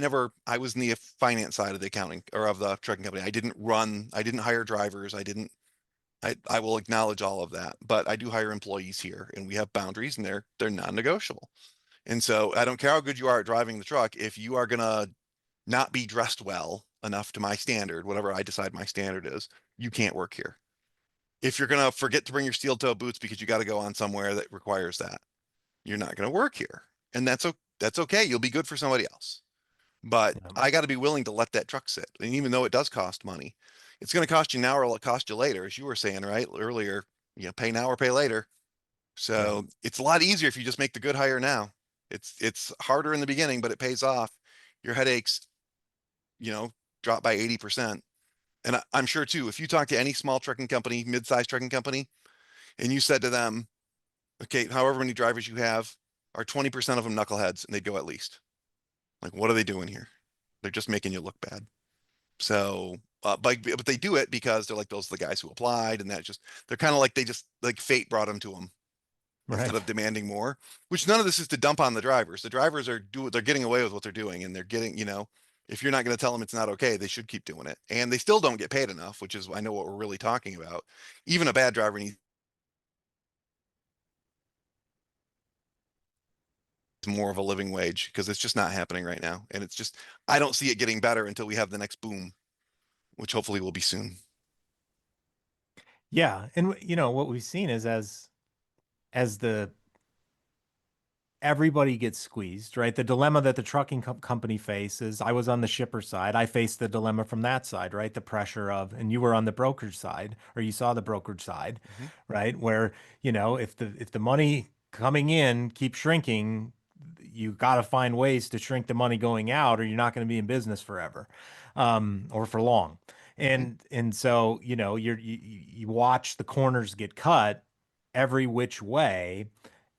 was in the finance side of the accounting or of the trucking company. I didn't hire drivers. I will acknowledge all of that, but I do hire employees here and we have boundaries and they're non-negotiable. And so I don't care how good you are at driving the truck. If you are gonna not be dressed well enough to my standard, whatever I decide my standard is, you can't work here. If you're gonna forget to bring your steel toe boots because you got to go on somewhere that requires that, you're not gonna work here. And that's okay. You'll be good for somebody else. But Yeah. I got to be willing to let that truck sit. And even though it does cost money, it's going to cost you now or it'll cost you later, as you were saying, right? Earlier, pay now or pay later. Right. So it's a lot easier if you just make the good hire now. It's harder in the beginning, but it pays off. Your headaches, you know, drop by 80%. And I'm sure too, if you talk to any small trucking company, mid-sized trucking company, and you said to them, okay, however many drivers you have, are 20% of them knuckleheads? And they'd go at least. Like, what are they doing here? They're just making you look bad. So, but they do it because they're like, those are the guys who applied. And they're kind of like, they just like fate brought them to them instead Right. of demanding more, which none of this is to dump on the drivers. The drivers they're getting away with what they're doing and they're getting, if you're not going to tell them it's not okay, they should keep doing it. And they still don't get paid enough, which is, I know what we're really talking about. Even a bad driver needs more of a living wage because it's just not happening right now. And I don't see it getting better until we have the next boom, which hopefully will be soon. Yeah. And what we've seen is as the everybody gets squeezed, right? The dilemma that the trucking company faces, I was on the shipper side. I faced the dilemma from that side, right? The pressure of, and you were on the brokerage side, or you saw the brokerage side, Mhm. right? Where, if the money coming in keeps shrinking, you got to find ways to shrink the money going out, or you're not going to be in business forever, or for long. Mhm. And so, you watch the corners get cut every which way,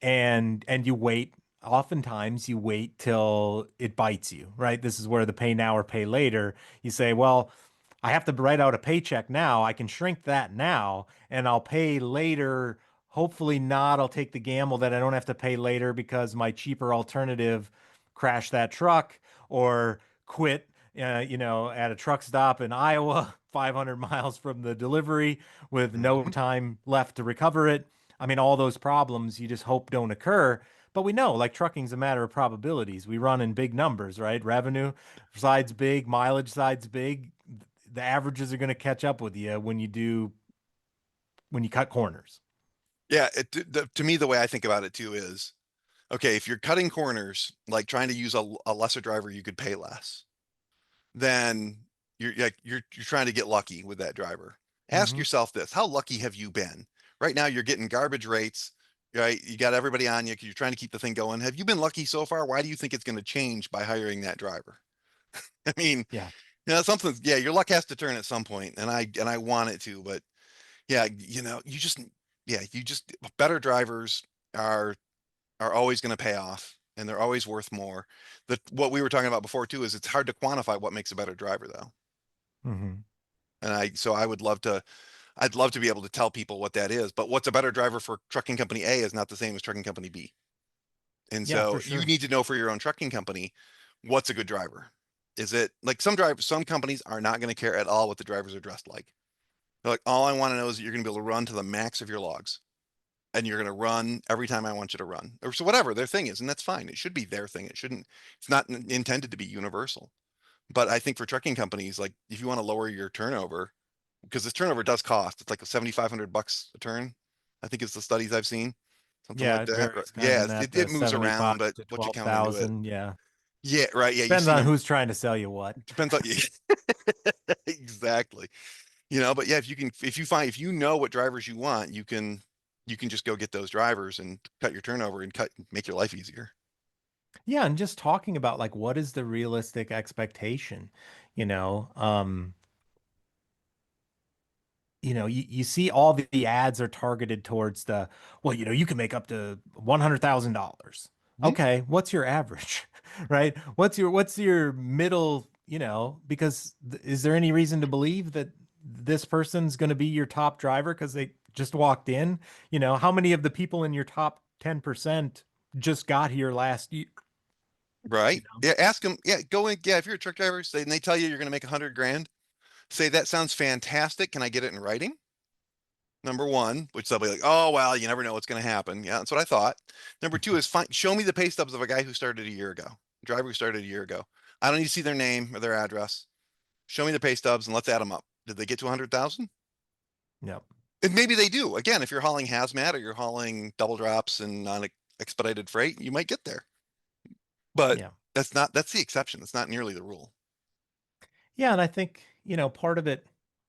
and you wait. Oftentimes you wait till it bites you, right? This is where the pay now or pay later, you say, well, I have to write out a paycheck now. I can shrink that now and I'll pay later. Hopefully not. I'll take the gamble that I don't have to pay later because my cheaper alternative crashed that truck or quit, at a truck stop in Iowa, 500 miles from the delivery with no Mhm. time left to recover it. I mean, all those problems you just hope don't occur. But we know, like, trucking's a matter of probabilities. We run in big numbers, right? Revenue side's big, mileage side's big. The averages are going to catch up with you when you cut corners. Yeah, to me, the way I think about it too is, okay, if you're cutting corners, like trying to use a lesser driver, you could pay less. Then you're trying to get lucky with that driver. Ask Mm-hmm. yourself this: how lucky have you been? Right now, you're getting garbage rates, right? You got everybody on you because you're trying to keep the thing going. Have you been lucky so far? Why do you think it's going to change by hiring that driver? I mean, Yeah. yeah, your luck has to turn at some point, and I want it to, but yeah, you just better drivers are always going to pay off and they're always worth more. What we were talking about before too is it's hard to quantify what makes a better driver though. Mm-hmm. And so I'd love to be able to tell people what that is, but what's a better driver for trucking company A is not the same as trucking company B. And Yeah, for so you sure. need to know for your own trucking company, what's a good driver? Is it like some companies are not going to care at all what the drivers are dressed like. They're like, all I want to know is that you're going to be able to run to the max of your logs and you're going to run every time I want you to run or so whatever their thing is. And that's fine. It should be their thing. It's not intended to be universal. But I think for trucking companies, like if you want to lower your turnover, because this turnover does cost, it's like a 7,500 bucks a turn. I think it's the studies I've seen, something Yeah, like it that. varies kind of Yeah, in that it moves 75 around, but to what you count into it. 12,000. Yeah. Yeah, right. Yeah, you Depends see on them. who's trying to sell you what. Depends on exactly. But yeah, if you know what drivers you want, you can just go get those drivers and cut your turnover and make your life easier. Yeah, and just talking about like what is the realistic expectation, you know? You see all the ads are targeted towards well, you can make up to $100,000. Mhm. Okay, what's your average? Right? What's your middle, because is there any reason to believe that this person's going to be your top driver because they just walked in? How many of the people in your top 10% just got here last year? Right. know? Yeah. Ask them. Yeah. Go in. Yeah. If you're a truck driver, say, and they tell you you're going to make 100 grand, say, that sounds fantastic. Can I get it in writing? Number one, which they'll be like, oh, well, you never know what's going to happen. Yeah. That's what I thought. Number two is show me the pay stubs of a guy who started a year ago, driver who started a year ago. I don't need to see their name or their address. Show me the pay stubs and let's add them up. Did they get to 100,000? Yep. And maybe they do. Again, if you're hauling hazmat or you're hauling double drops and on expedited freight, you might get there. But Yeah. that's the exception. It's not nearly the rule. Yeah, and I think, part of it,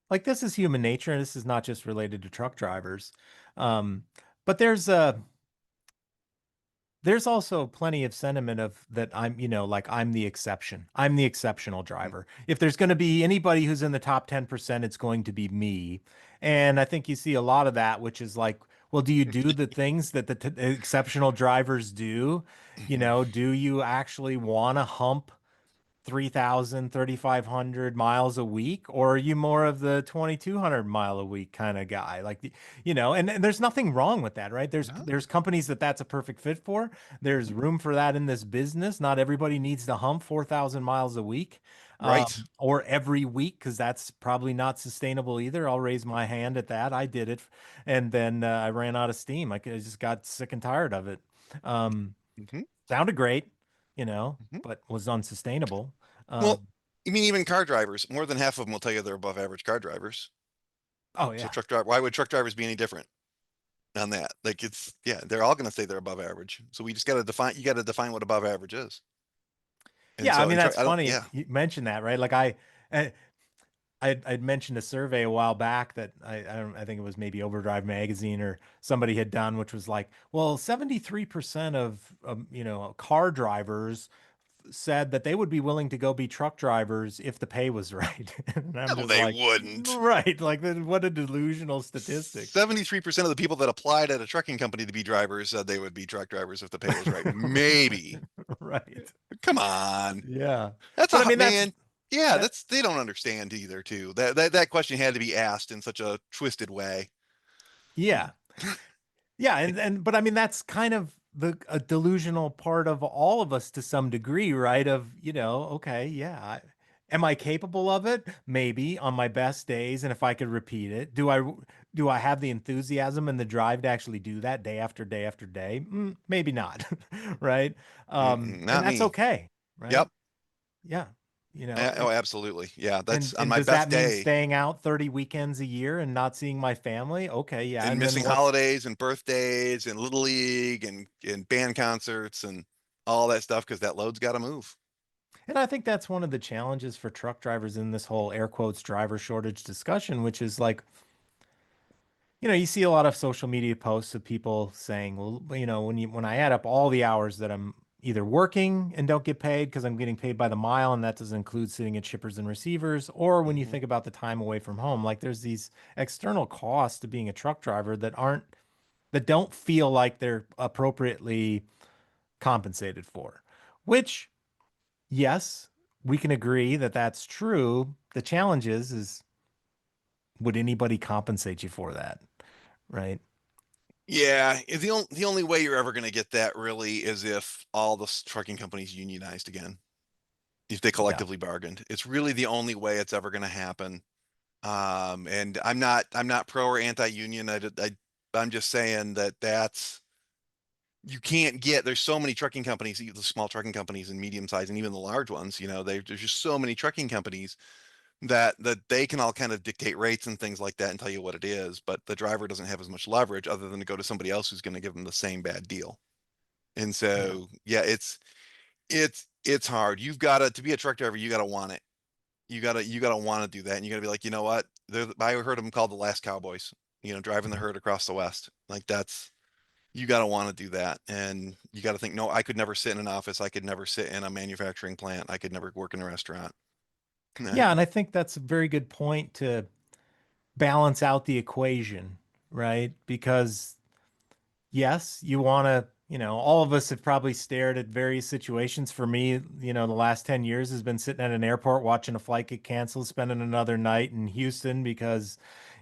like this is human nature, and this is not just related to truck drivers. Um, but there's also plenty of sentiment of that I'm, like I'm the exception. I'm the exceptional driver. If there's going to be anybody who's in the top 10%, it's going to be me. And I think you see a lot of that, which is like, well, do you do the things that the exceptional drivers do? Do you actually want to hump 3,000, 3,500 miles a week, or are you more of the 2,200 mile a week kind of guy? Like, and there's nothing wrong with that, right? There's No. there's companies that's a perfect fit for. There's room for that in this business. Not everybody needs to hump 4,000 miles a week, Right. or every week, because that's probably not sustainable either. I'll raise my hand at that. I did it, and then I ran out of steam. I just got sick and tired of it. Um, Hmm. Sounded great, Hmm. but was unsustainable. Well, Um, I mean, even car drivers, more than half of them will tell you they're above average car drivers. oh So yeah. why would truck drivers be any different on that? Like yeah, they're all going to say they're above average. So we just got to you got to define what above average is. And Yeah, I so, mean that's I don't, funny yeah. you mentioned that, right? Like I I'd mentioned a survey a while back that I think it was maybe Overdrive magazine or somebody had done, which was like, well, 73% of car drivers said that they would be willing to go be truck drivers if the pay was right. And I'm No, just they like, wouldn't. right, like what a delusional statistic. 73% of the people that applied at a trucking company to be drivers said they would be truck drivers if the pay was right. Maybe. Right. Come on. Yeah. That's But I mean man. Yeah, that they don't understand either too. That question had to be asked in such a twisted way. yeah. Yeah, but I mean that's kind of the a delusional part of all of us to some degree, right? Of, okay, yeah, am I capable of it? Maybe on my best days, and if I could repeat it, do I have the enthusiasm and the drive to actually do that day after day after day? Maybe not, right? Mm-mm, And not that's me. okay, right? Yep. Yeah, Oh, absolutely. Yeah, that's on and my does best that mean day. staying out 30 weekends a year and not seeing my family? Okay, yeah, And and then missing what's holidays and birthdays and little league and band concerts and all that stuff because that load's got to move. And I think that's one of the challenges for truck drivers in this whole air quotes driver shortage discussion, which is like, you see a lot of social media posts of people saying, well, when I add up all the hours that I'm either working and don't get paid because I'm getting paid by the mile, and that doesn't include sitting at shippers and receivers, or when you Hmm. think about the time away from home, like there's these external costs to being a truck driver that don't feel like they're appropriately compensated for, which yes, we can agree that that's true. The challenge is would anybody compensate you for that? Right? Yeah, the only way you're ever going to get that really is if all the trucking companies unionized again, if they Yeah. collectively bargained. It's really the only way it's ever going to happen. And I'm not pro or anti-union. I'm just saying that's you can't get. There's so many trucking companies, the small trucking companies and medium size, and even the large ones. There's just so many trucking companies that they can all kind of dictate rates and things like that and tell you what it is, but the driver doesn't have as much leverage other than to go to somebody else who's going to give them the same bad deal. And Yeah. so, yeah, it's hard. You've got to be a truck driver, you got to want it. You got to want to do that. And you got to be like, you know what? I heard them called the last cowboys, driving the Mhm. herd across the West. Like you got to want to do that. And you got to think, no, I could never sit in an office. I could never sit in a manufacturing plant. I could never work in a restaurant. Yeah, and I think that's a very good point to balance out the equation, right? Because yes, you want to, all of us have probably stared at various situations. For me, the last 10 years has been sitting at an airport watching a flight get canceled, spending another night in Houston because,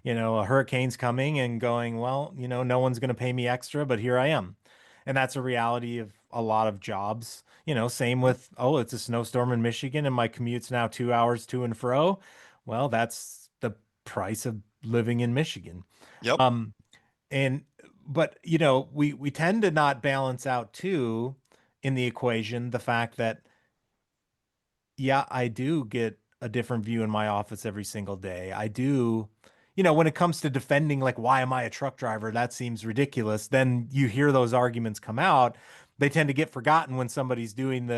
a hurricane's coming and going, well, no one's going to pay me extra, but here I am. And that's a reality of a lot of jobs. Same with, oh, it's a snowstorm in Michigan and my commute's now 2 hours to and fro. Well, that's the price of living in Michigan. Yep. Um, and but we tend to not balance out too in the equation the fact that yeah, I do get a different view in my office every single day. I do, when it comes to defending, like, why am I a truck driver? That seems ridiculous. Then you hear those arguments come out. They tend to get forgotten when somebody's doing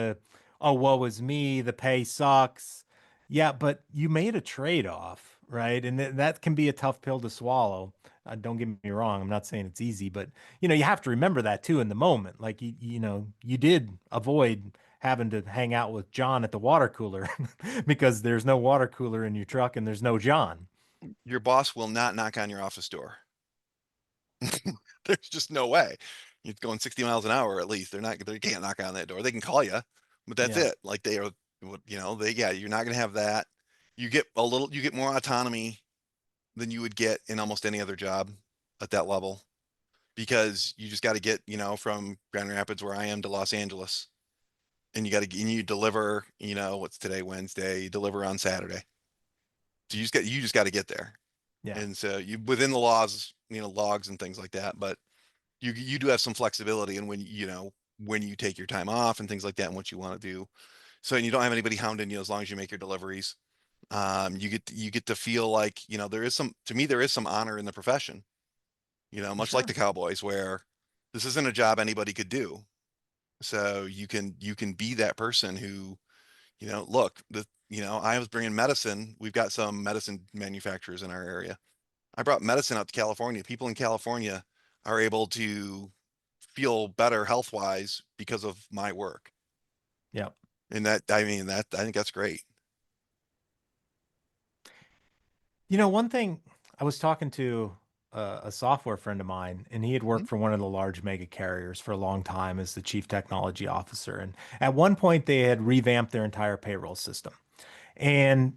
oh, woe is me, the pay sucks. Yeah, but you made a trade-off, right? And that can be a tough pill to swallow. Don't get me wrong. I'm not saying it's easy, but you have to remember that too in the moment. Like you did avoid having to hang out with John at the water cooler because there's no water cooler in your truck and there's no John. Your boss will not knock on your office door. There's just no way. You're going 60 miles an hour at least. They can't knock on that door. They can call you, but that's Yeah. it. Like they are, yeah, you're not going to have that. You get more autonomy than you would get in almost any other job at that level, because you just got to get, from Grand Rapids where I am to Los Angeles, and you deliver, what's today, Wednesday, you deliver on Saturday. So you just got to get there. Yeah. And so you, within the laws, logs and things like that, but you do have some flexibility in when you take your time off and things like that and what you want to do. So, and you don't have anybody hounding you as long as you make your deliveries. You get to feel like, to me, there is some honor in the profession, much like the Cowboys, where this isn't a job anybody could do. So you can be that person who, look, I was bringing medicine. We've got some medicine manufacturers in our area. I brought medicine out to California. People in California are able to feel better health wise because of my work. Yep. And I think that's great. One thing, I was talking to a software friend of mine, and he had worked for one of the large mega carriers for a long time as the chief technology officer. And at one point, they had revamped their entire payroll system. And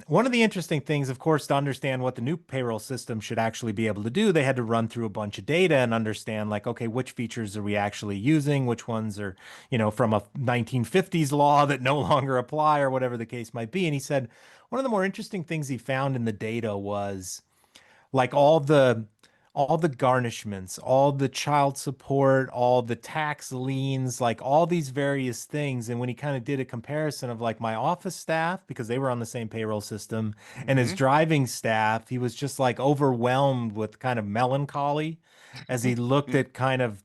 one of the interesting things, of course, to understand what the new payroll system should actually be able to do, they had to run through a bunch of data and understand, like, okay, which features are we actually using? Which ones are, from a 1950s law that no longer apply, or whatever the case might be. And he said one of the more interesting things he found in the data was like all the garnishments, all the child support, all the tax liens, like all these various things. And when he kind of did a comparison of like my office staff, because they were on the same payroll system, and his driving staff, he was just like overwhelmed with kind of melancholy as he looked at kind of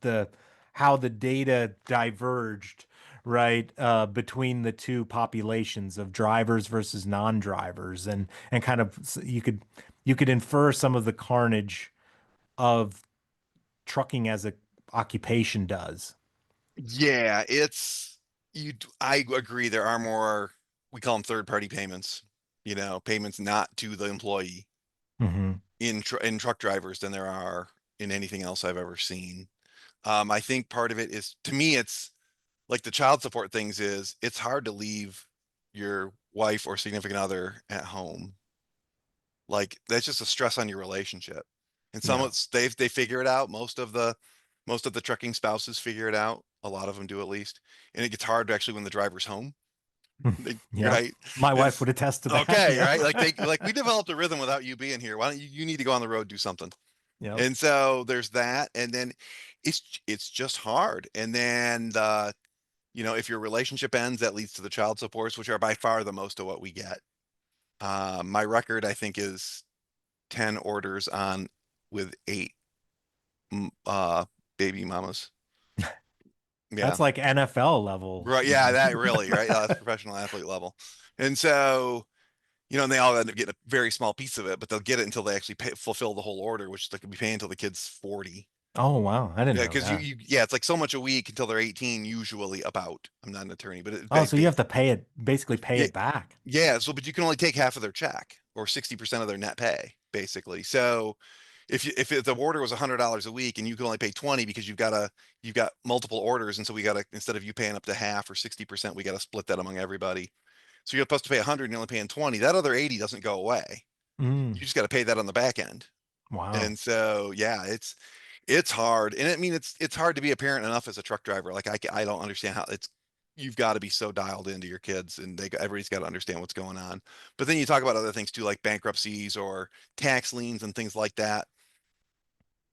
how the data diverged, right, between the two populations of drivers versus non-drivers, and kind of you could infer some of the carnage of trucking as a occupation does. Yeah, I agree. There are more, we call them third party payments, payments not to the employee Mm-hmm. in truck drivers than there are in anything else I've ever seen. I think part of it is, to me, it's like the child support things it's hard to leave your wife or significant other at home. Like that's just a stress on your relationship. And some Yeah. of they figure it out. Most of the trucking spouses figure it out. A lot of them do, at least. And it gets hard actually when the driver's home. Yeah. Right. My wife would attest to that. Okay. Yeah. Right. Like we developed a rhythm without you being here. Why don't you need to go on the road, do something. Yep. And so there's that. And then it's just hard. And then if your relationship ends, that leads to the child supports, which are by far the most of what we get. My record, I think, is 10 orders on with 8 baby mamas. Yeah. That's like NFL level. Right. Yeah, that really, right? That's professional athlete level. And so, and they all end up getting a very small piece of it, but they'll get it until they actually fulfill the whole order, which they could be paying until the kid's 40. Oh, wow. I didn't Yeah, know because that. it's like so much a week until they're 18, usually about. I'm not an attorney, but So you have to basically pay Yeah. it back. Yeah. So, but you can only take half of their check or 60% of their net pay, basically. So if the order was $100 a week and you can only pay 20 because you've got multiple orders. And so instead of you paying up to half or 60%, we got to split that among everybody. So you're supposed to pay 100 and you're only paying 20. That other 80 doesn't go away. Mm. You just got to pay that on the back end. Wow. And so, yeah, It's hard. And I mean, it's hard to be a parent enough as a truck driver. Like I don't understand how you've got to be so dialed into your kids and everybody's got to understand what's going on. But then you talk about other things too, like bankruptcies or tax liens and things like that.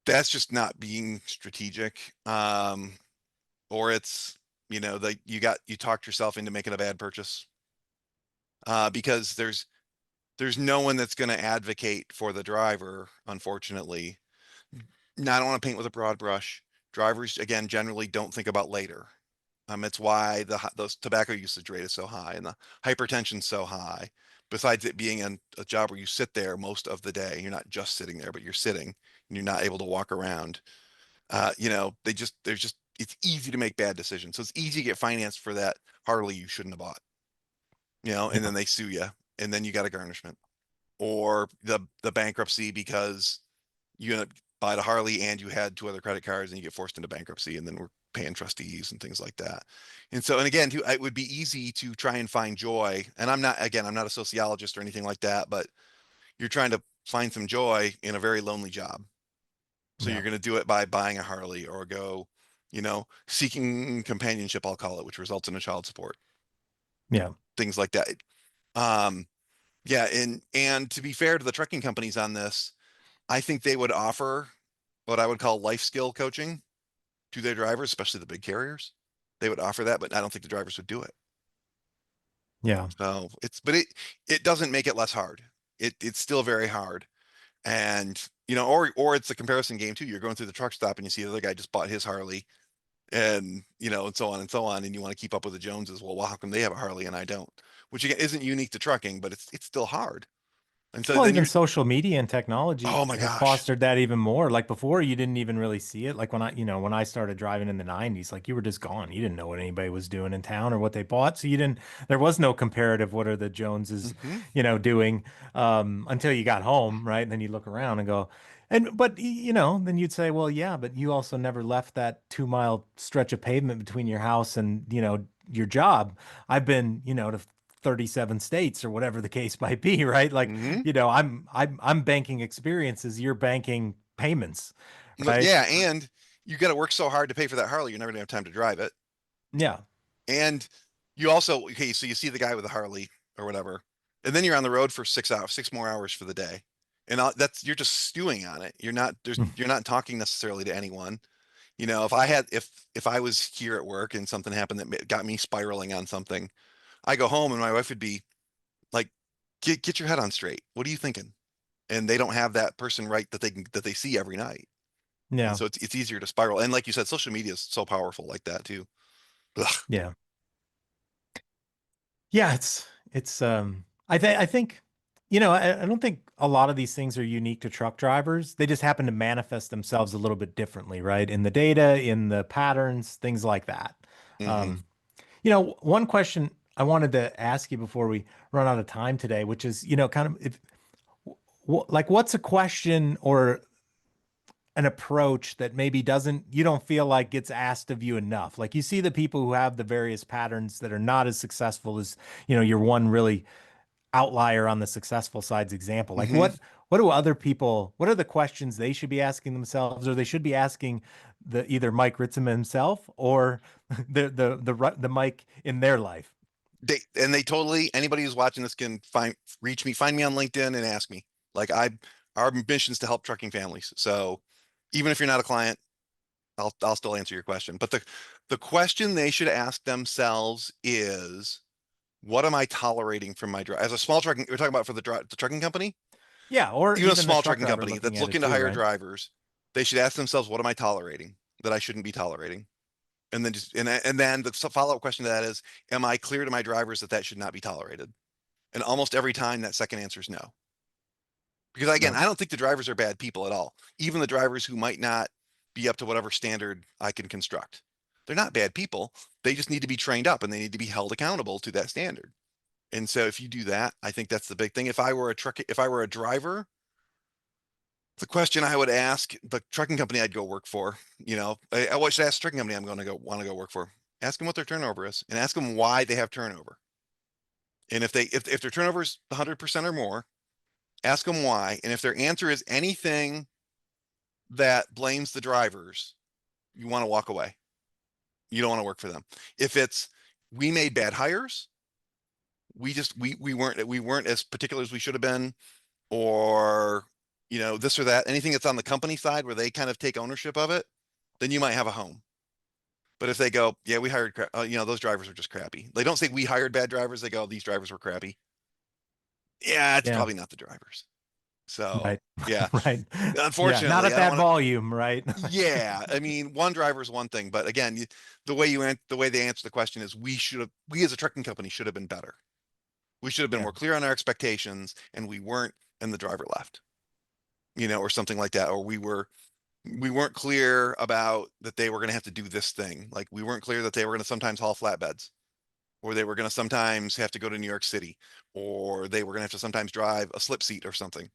That's just not being strategic. Or it's, you talked yourself into making a bad purchase. Because there's no one that's going to advocate for the driver, unfortunately. Now, I don't want to paint with a broad brush. Drivers, again, generally don't think about later. It's why those tobacco usage rate is so high and the hypertension's so high. Besides it being a job where you sit there most of the day, you're not just sitting there, but you're sitting and you're not able to walk around. It's easy to make bad decisions. So it's easy to get financed for that Harley you shouldn't have bought, and then they sue you and then you got a garnishment or the bankruptcy because you end up buying a Harley and you had 2 other credit cards and you get forced into bankruptcy and then we're paying trustees and things like that. And again, it would be easy to try and find joy. And I'm not a sociologist or anything like that, but you're trying to find some joy in a very lonely job. So you're going to do it by buying a Harley or seeking companionship, I'll call it, which results in a child support. Yeah. Things like that. Yeah. And to be fair to the trucking companies on this, I think they would offer what I would call life skill coaching to their drivers, especially the big carriers. They would offer that, but I don't think the drivers would do it. Yeah. So it doesn't make it less hard. It's still very hard. And, or it's a comparison game too. You're going through the truck stop and you see the other guy just bought his Harley and, and so on and so on. And you want to keep up with the Joneses. Well, how come they have a Harley and I don't? Which again, isn't unique to trucking, but it's still hard. And so Well, then even social media and technology oh my have gosh. fostered that even more. Like before, you didn't even really see it. Like when I started driving in the 90s, like you were just gone. You didn't know what anybody was doing in town or what they bought. So there was no comparative, what are the Joneses, doing, until you got home, right? And then you look around and go, but then you'd say, well, yeah, but you also never left that 2-mile stretch of pavement between your house and, your job. I've been, to 37 states or whatever the case might be, right? Like, I'm banking experiences, you're banking payments, right? Yeah, and you got to work so hard to pay for that Harley, you're never gonna have time to drive it. Yeah. And you also, okay, so you see the guy with the Harley or whatever, and then you're on the road for 6 hours, 6 more hours for the day. And you're just stewing on it. You're not talking necessarily to anyone. If I was here at work and something happened that got me spiraling on something, I go home and my wife would be like, get your head on straight. What are you thinking? And they don't have that person that they see every night. Yeah. And so it's easier to spiral. And like you said, social media is so powerful like that too. Ugh. Yeah. Yeah. I think, I don't think a lot of these things are unique to truck drivers. They just happen to manifest themselves a little bit differently, right? In the data, in the patterns, things like that. Mhm. One question I wanted to ask you before we run out of time today, which is, kind of like what's a question or an approach that maybe you don't feel like gets asked of you enough? Like you see the people who have the various patterns that are not as successful as, your one really outlier on the successful side's example. Like Mhm. what are the questions they should be asking themselves, or they should be asking either Mike Ritzema himself or the Mike in their life? Anybody who's watching this can find me on LinkedIn and ask me. Like our mission is to help trucking families. So even if you're not a client, I'll still answer your question. But the question they should ask themselves is, what am I tolerating from my driver? As a small trucking, we're talking about for the trucking company. Yeah, or Even a even the small truck trucking driver company looking that's at it looking to too, hire right? drivers, they should ask themselves, what am I tolerating that I shouldn't be tolerating? And then then the follow-up question to that is, am I clear to my drivers that should not be tolerated? And almost every time that second answer is no. Because again, Yep. I don't think the drivers are bad people at all. Even the drivers who might not be up to whatever standard I can construct. They're not bad people. They just need to be trained up and they need to be held accountable to that standard. And so if you do that, I think that's the big thing. If I were a driver, the question I would ask the trucking company I'd go work for, I should ask the trucking company I'm going to want to go work for. Ask them what their turnover is and ask them why they have turnover. And if their turnover is 100% or more, ask them why. And if their answer is anything that blames the drivers, you want to walk away. You don't want to work for them. If it's, we made bad hires, we weren't as particular as we should have been, or, this or that, anything that's on the company side where they kind of take ownership of it, then you might have a home. But if they go, yeah, we hired, those drivers are just crappy. They don't say we hired bad drivers. They go, these drivers were crappy. Yeah, it's probably not the drivers. So, right. yeah, right. unfortunately, not at that volume, right? Yeah, I mean, one driver is one thing, but again, the way they answer the question is, we as a trucking company should have been better. We should have been more clear on our expectations, and we weren't, and the driver left, or something like that. Or we weren't clear about that they were going to have to do this thing. Like, we weren't clear that they were going to sometimes haul flatbeds, or they were going to sometimes have to go to New York City, or they were going to have to sometimes drive a slip seat or something.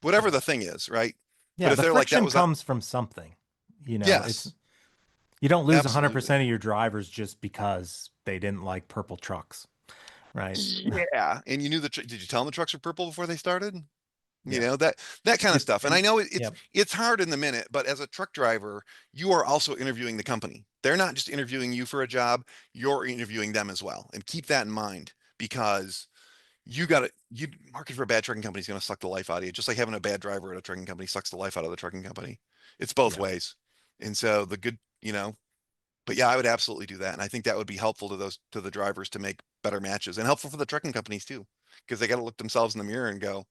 Whatever the thing is, right? Yeah, but if the they're friction like, that comes from something. Yes. You don't lose Absolutely. 100% of your drivers just because they didn't like purple trucks, right? Yeah, and you knew did you tell them the trucks were purple before they started? Yeah. That kind of stuff. And I know Yep. it's hard in the minute, but as a truck driver, you are also interviewing the company. They're not just interviewing you for a job, you're interviewing them as well. And keep that in mind, because market for a bad trucking company is going to suck the life out of you. Just like having a bad driver at a trucking company sucks the life out of the trucking company. It's both ways. And so the good, but yeah, I would absolutely do that. And I think that would be helpful to the drivers to make better matches, and helpful for the trucking companies too, because they got to look themselves in the mirror and go,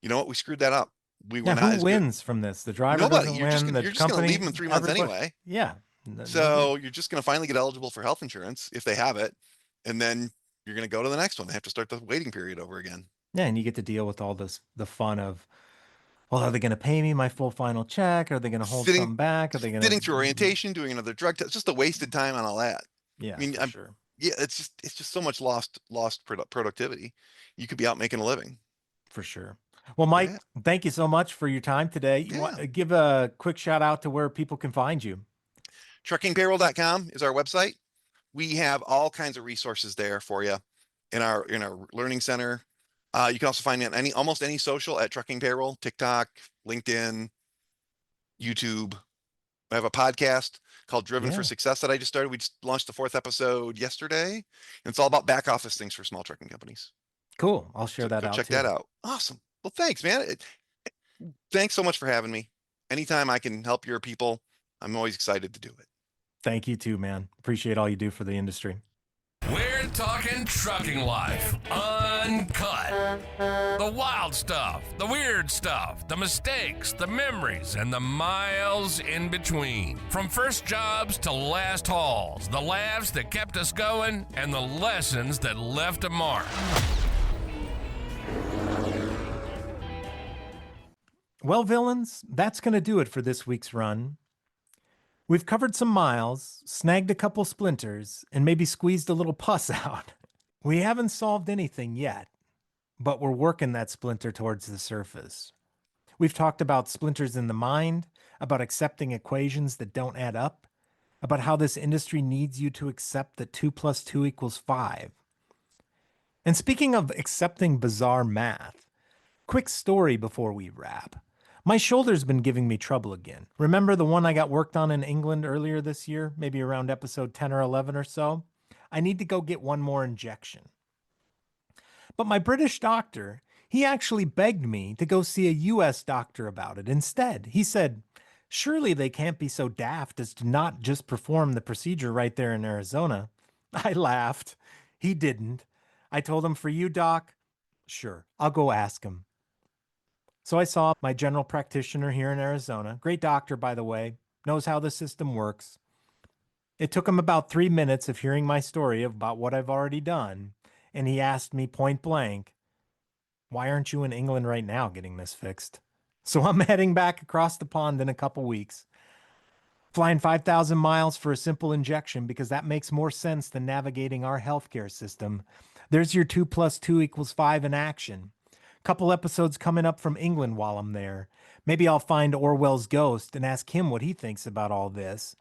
you know what, we screwed that up. We were not who as wins good. from this? The driver Nobody. doesn't You're just win. gonna, The you're just going to company, leave them in 3 months everybody- anyway. Yeah. So you're just going to finally get eligible for health insurance if they have it, and then you're going to go to the next one. They have to start the waiting period over again. Yeah, and you get to deal with all the fun of, well, are they going to pay me my full final check? Are they going to hold some back? Are they going to sitting through orientation, doing another drug test? Just a wasted time on all that. Yeah, I mean, for sure. Yeah, it's just so much lost productivity. You could be out making a living. For sure. Well, Mike, thank you so much for your time today. You want to give a quick shout out to where people can find you? Truckingpayroll.com is our website. We have all kinds of resources there for you in our learning center. You can also find me on almost any social at Trucking Payroll, TikTok, LinkedIn, YouTube. I have a podcast called Driven for Success that I just started. We just launched the 4th episode yesterday, and it's all about back office things for small trucking companies. Cool. I'll share that out. Check that out. Awesome. Well, thanks, man. Thanks so much for having me. Anytime I can help your people, I'm always excited to do it. Thank you too, man. Appreciate all you do for the industry. We're talking trucking life, uncut. The wild stuff, the weird stuff, the mistakes, the memories, and the miles in between. From first jobs to last hauls, the laughs that kept us going, and the lessons that left a mark. Well, villains, that's going to do it for this week's run. We've covered some miles, snagged a couple splinters, and maybe squeezed a little pus out. We haven't solved anything yet, but we're working that splinter towards the surface. We've talked about splinters in the mind, about accepting equations that don't add up, about how this industry needs you to accept that 2 + 2 = 5. And speaking of accepting bizarre math, quick story before we wrap. My shoulder's been giving me trouble again. Remember the one I got worked on in England earlier this year, maybe around episode 10 or 11 or so? I need to go get one more injection. But my British doctor, he actually begged me to go see a US doctor about it instead. He said, surely they can't be so daft as to not just perform the procedure right there in Arizona. I laughed. He didn't. I told him, for you, doc, sure, I'll go ask him. So I saw my general practitioner here in Arizona. Great doctor, by the way, knows how the system works. It took him about 3 minutes of hearing my story about what I've already done, and he asked me point blank, why aren't you in England right now getting this fixed? So I'm heading back across the pond in a couple weeks, flying 5,000 miles for a simple injection because that makes more sense than navigating our healthcare system. There's your 2 + 2 = 5 in action. Couple episodes coming up from England while I'm there. Maybe I'll find Orwell's ghost and ask him what he thinks about all this.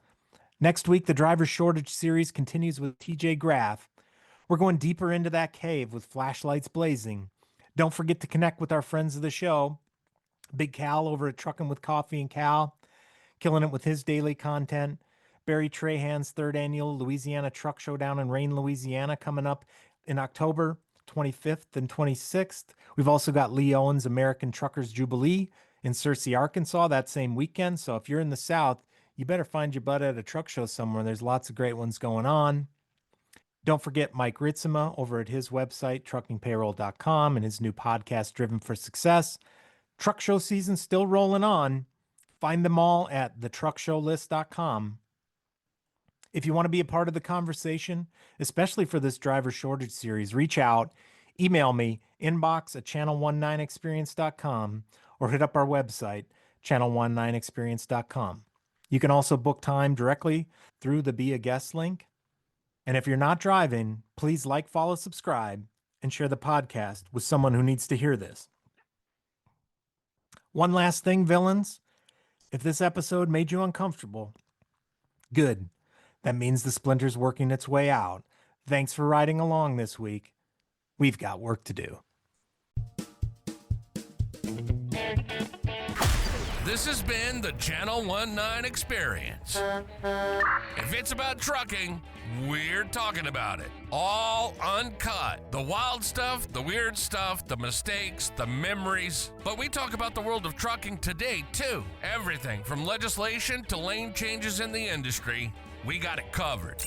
Next week, the driver shortage series continues with TJ Graff. We're going deeper into that cave with flashlights blazing. Don't forget to connect with our friends of the show. Big Cal over at Trucking with Coffee and Cal. killing it with his daily content. Barry Trahan's third annual Louisiana Truck Showdown in Rain, Louisiana, coming up in October 25th and 26th. We've also got Lee Owens' American Truckers Jubilee in Searcy, Arkansas that same weekend. So if you're in the South, you better find your butt at a truck show somewhere. There's lots of great ones going on. Don't forget Mike Ritzema over at his website, truckingpayroll.com, and his new podcast, Driven for Success. Truck show season still rolling on. Find them all at thetruckshowlist.com. If you want to be a part of the conversation, especially for this driver shortage series, reach out, email me, inbox@channel19experience.com, or hit up our website, channel19experience.com. You can also book time directly through the Be a Guest link. And if you're not driving, please like, follow, subscribe, and share the podcast with someone who needs to hear this. One last thing, villains. If this episode made you uncomfortable, good. That means the splinter's working its way out. Thanks for riding along this week. We've got work to do. This has been the Channel 19 Experience. If it's about trucking, we're talking about it. All uncut. The wild stuff, the weird stuff, the mistakes, the memories. But we talk about the world of trucking today, too. Everything from legislation to lane changes in the industry. We got it covered.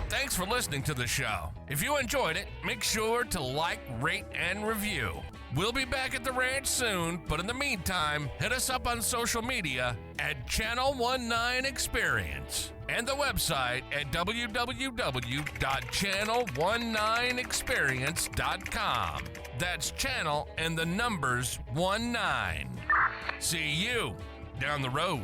Thanks for listening to the show. If you enjoyed it, make sure to like, rate, and review. We'll be back at the ranch soon, but in the meantime, hit us up on social media at Channel 19 Experience and the website at www.channel19experience.com. That's channel and the numbers 19. See you down the road.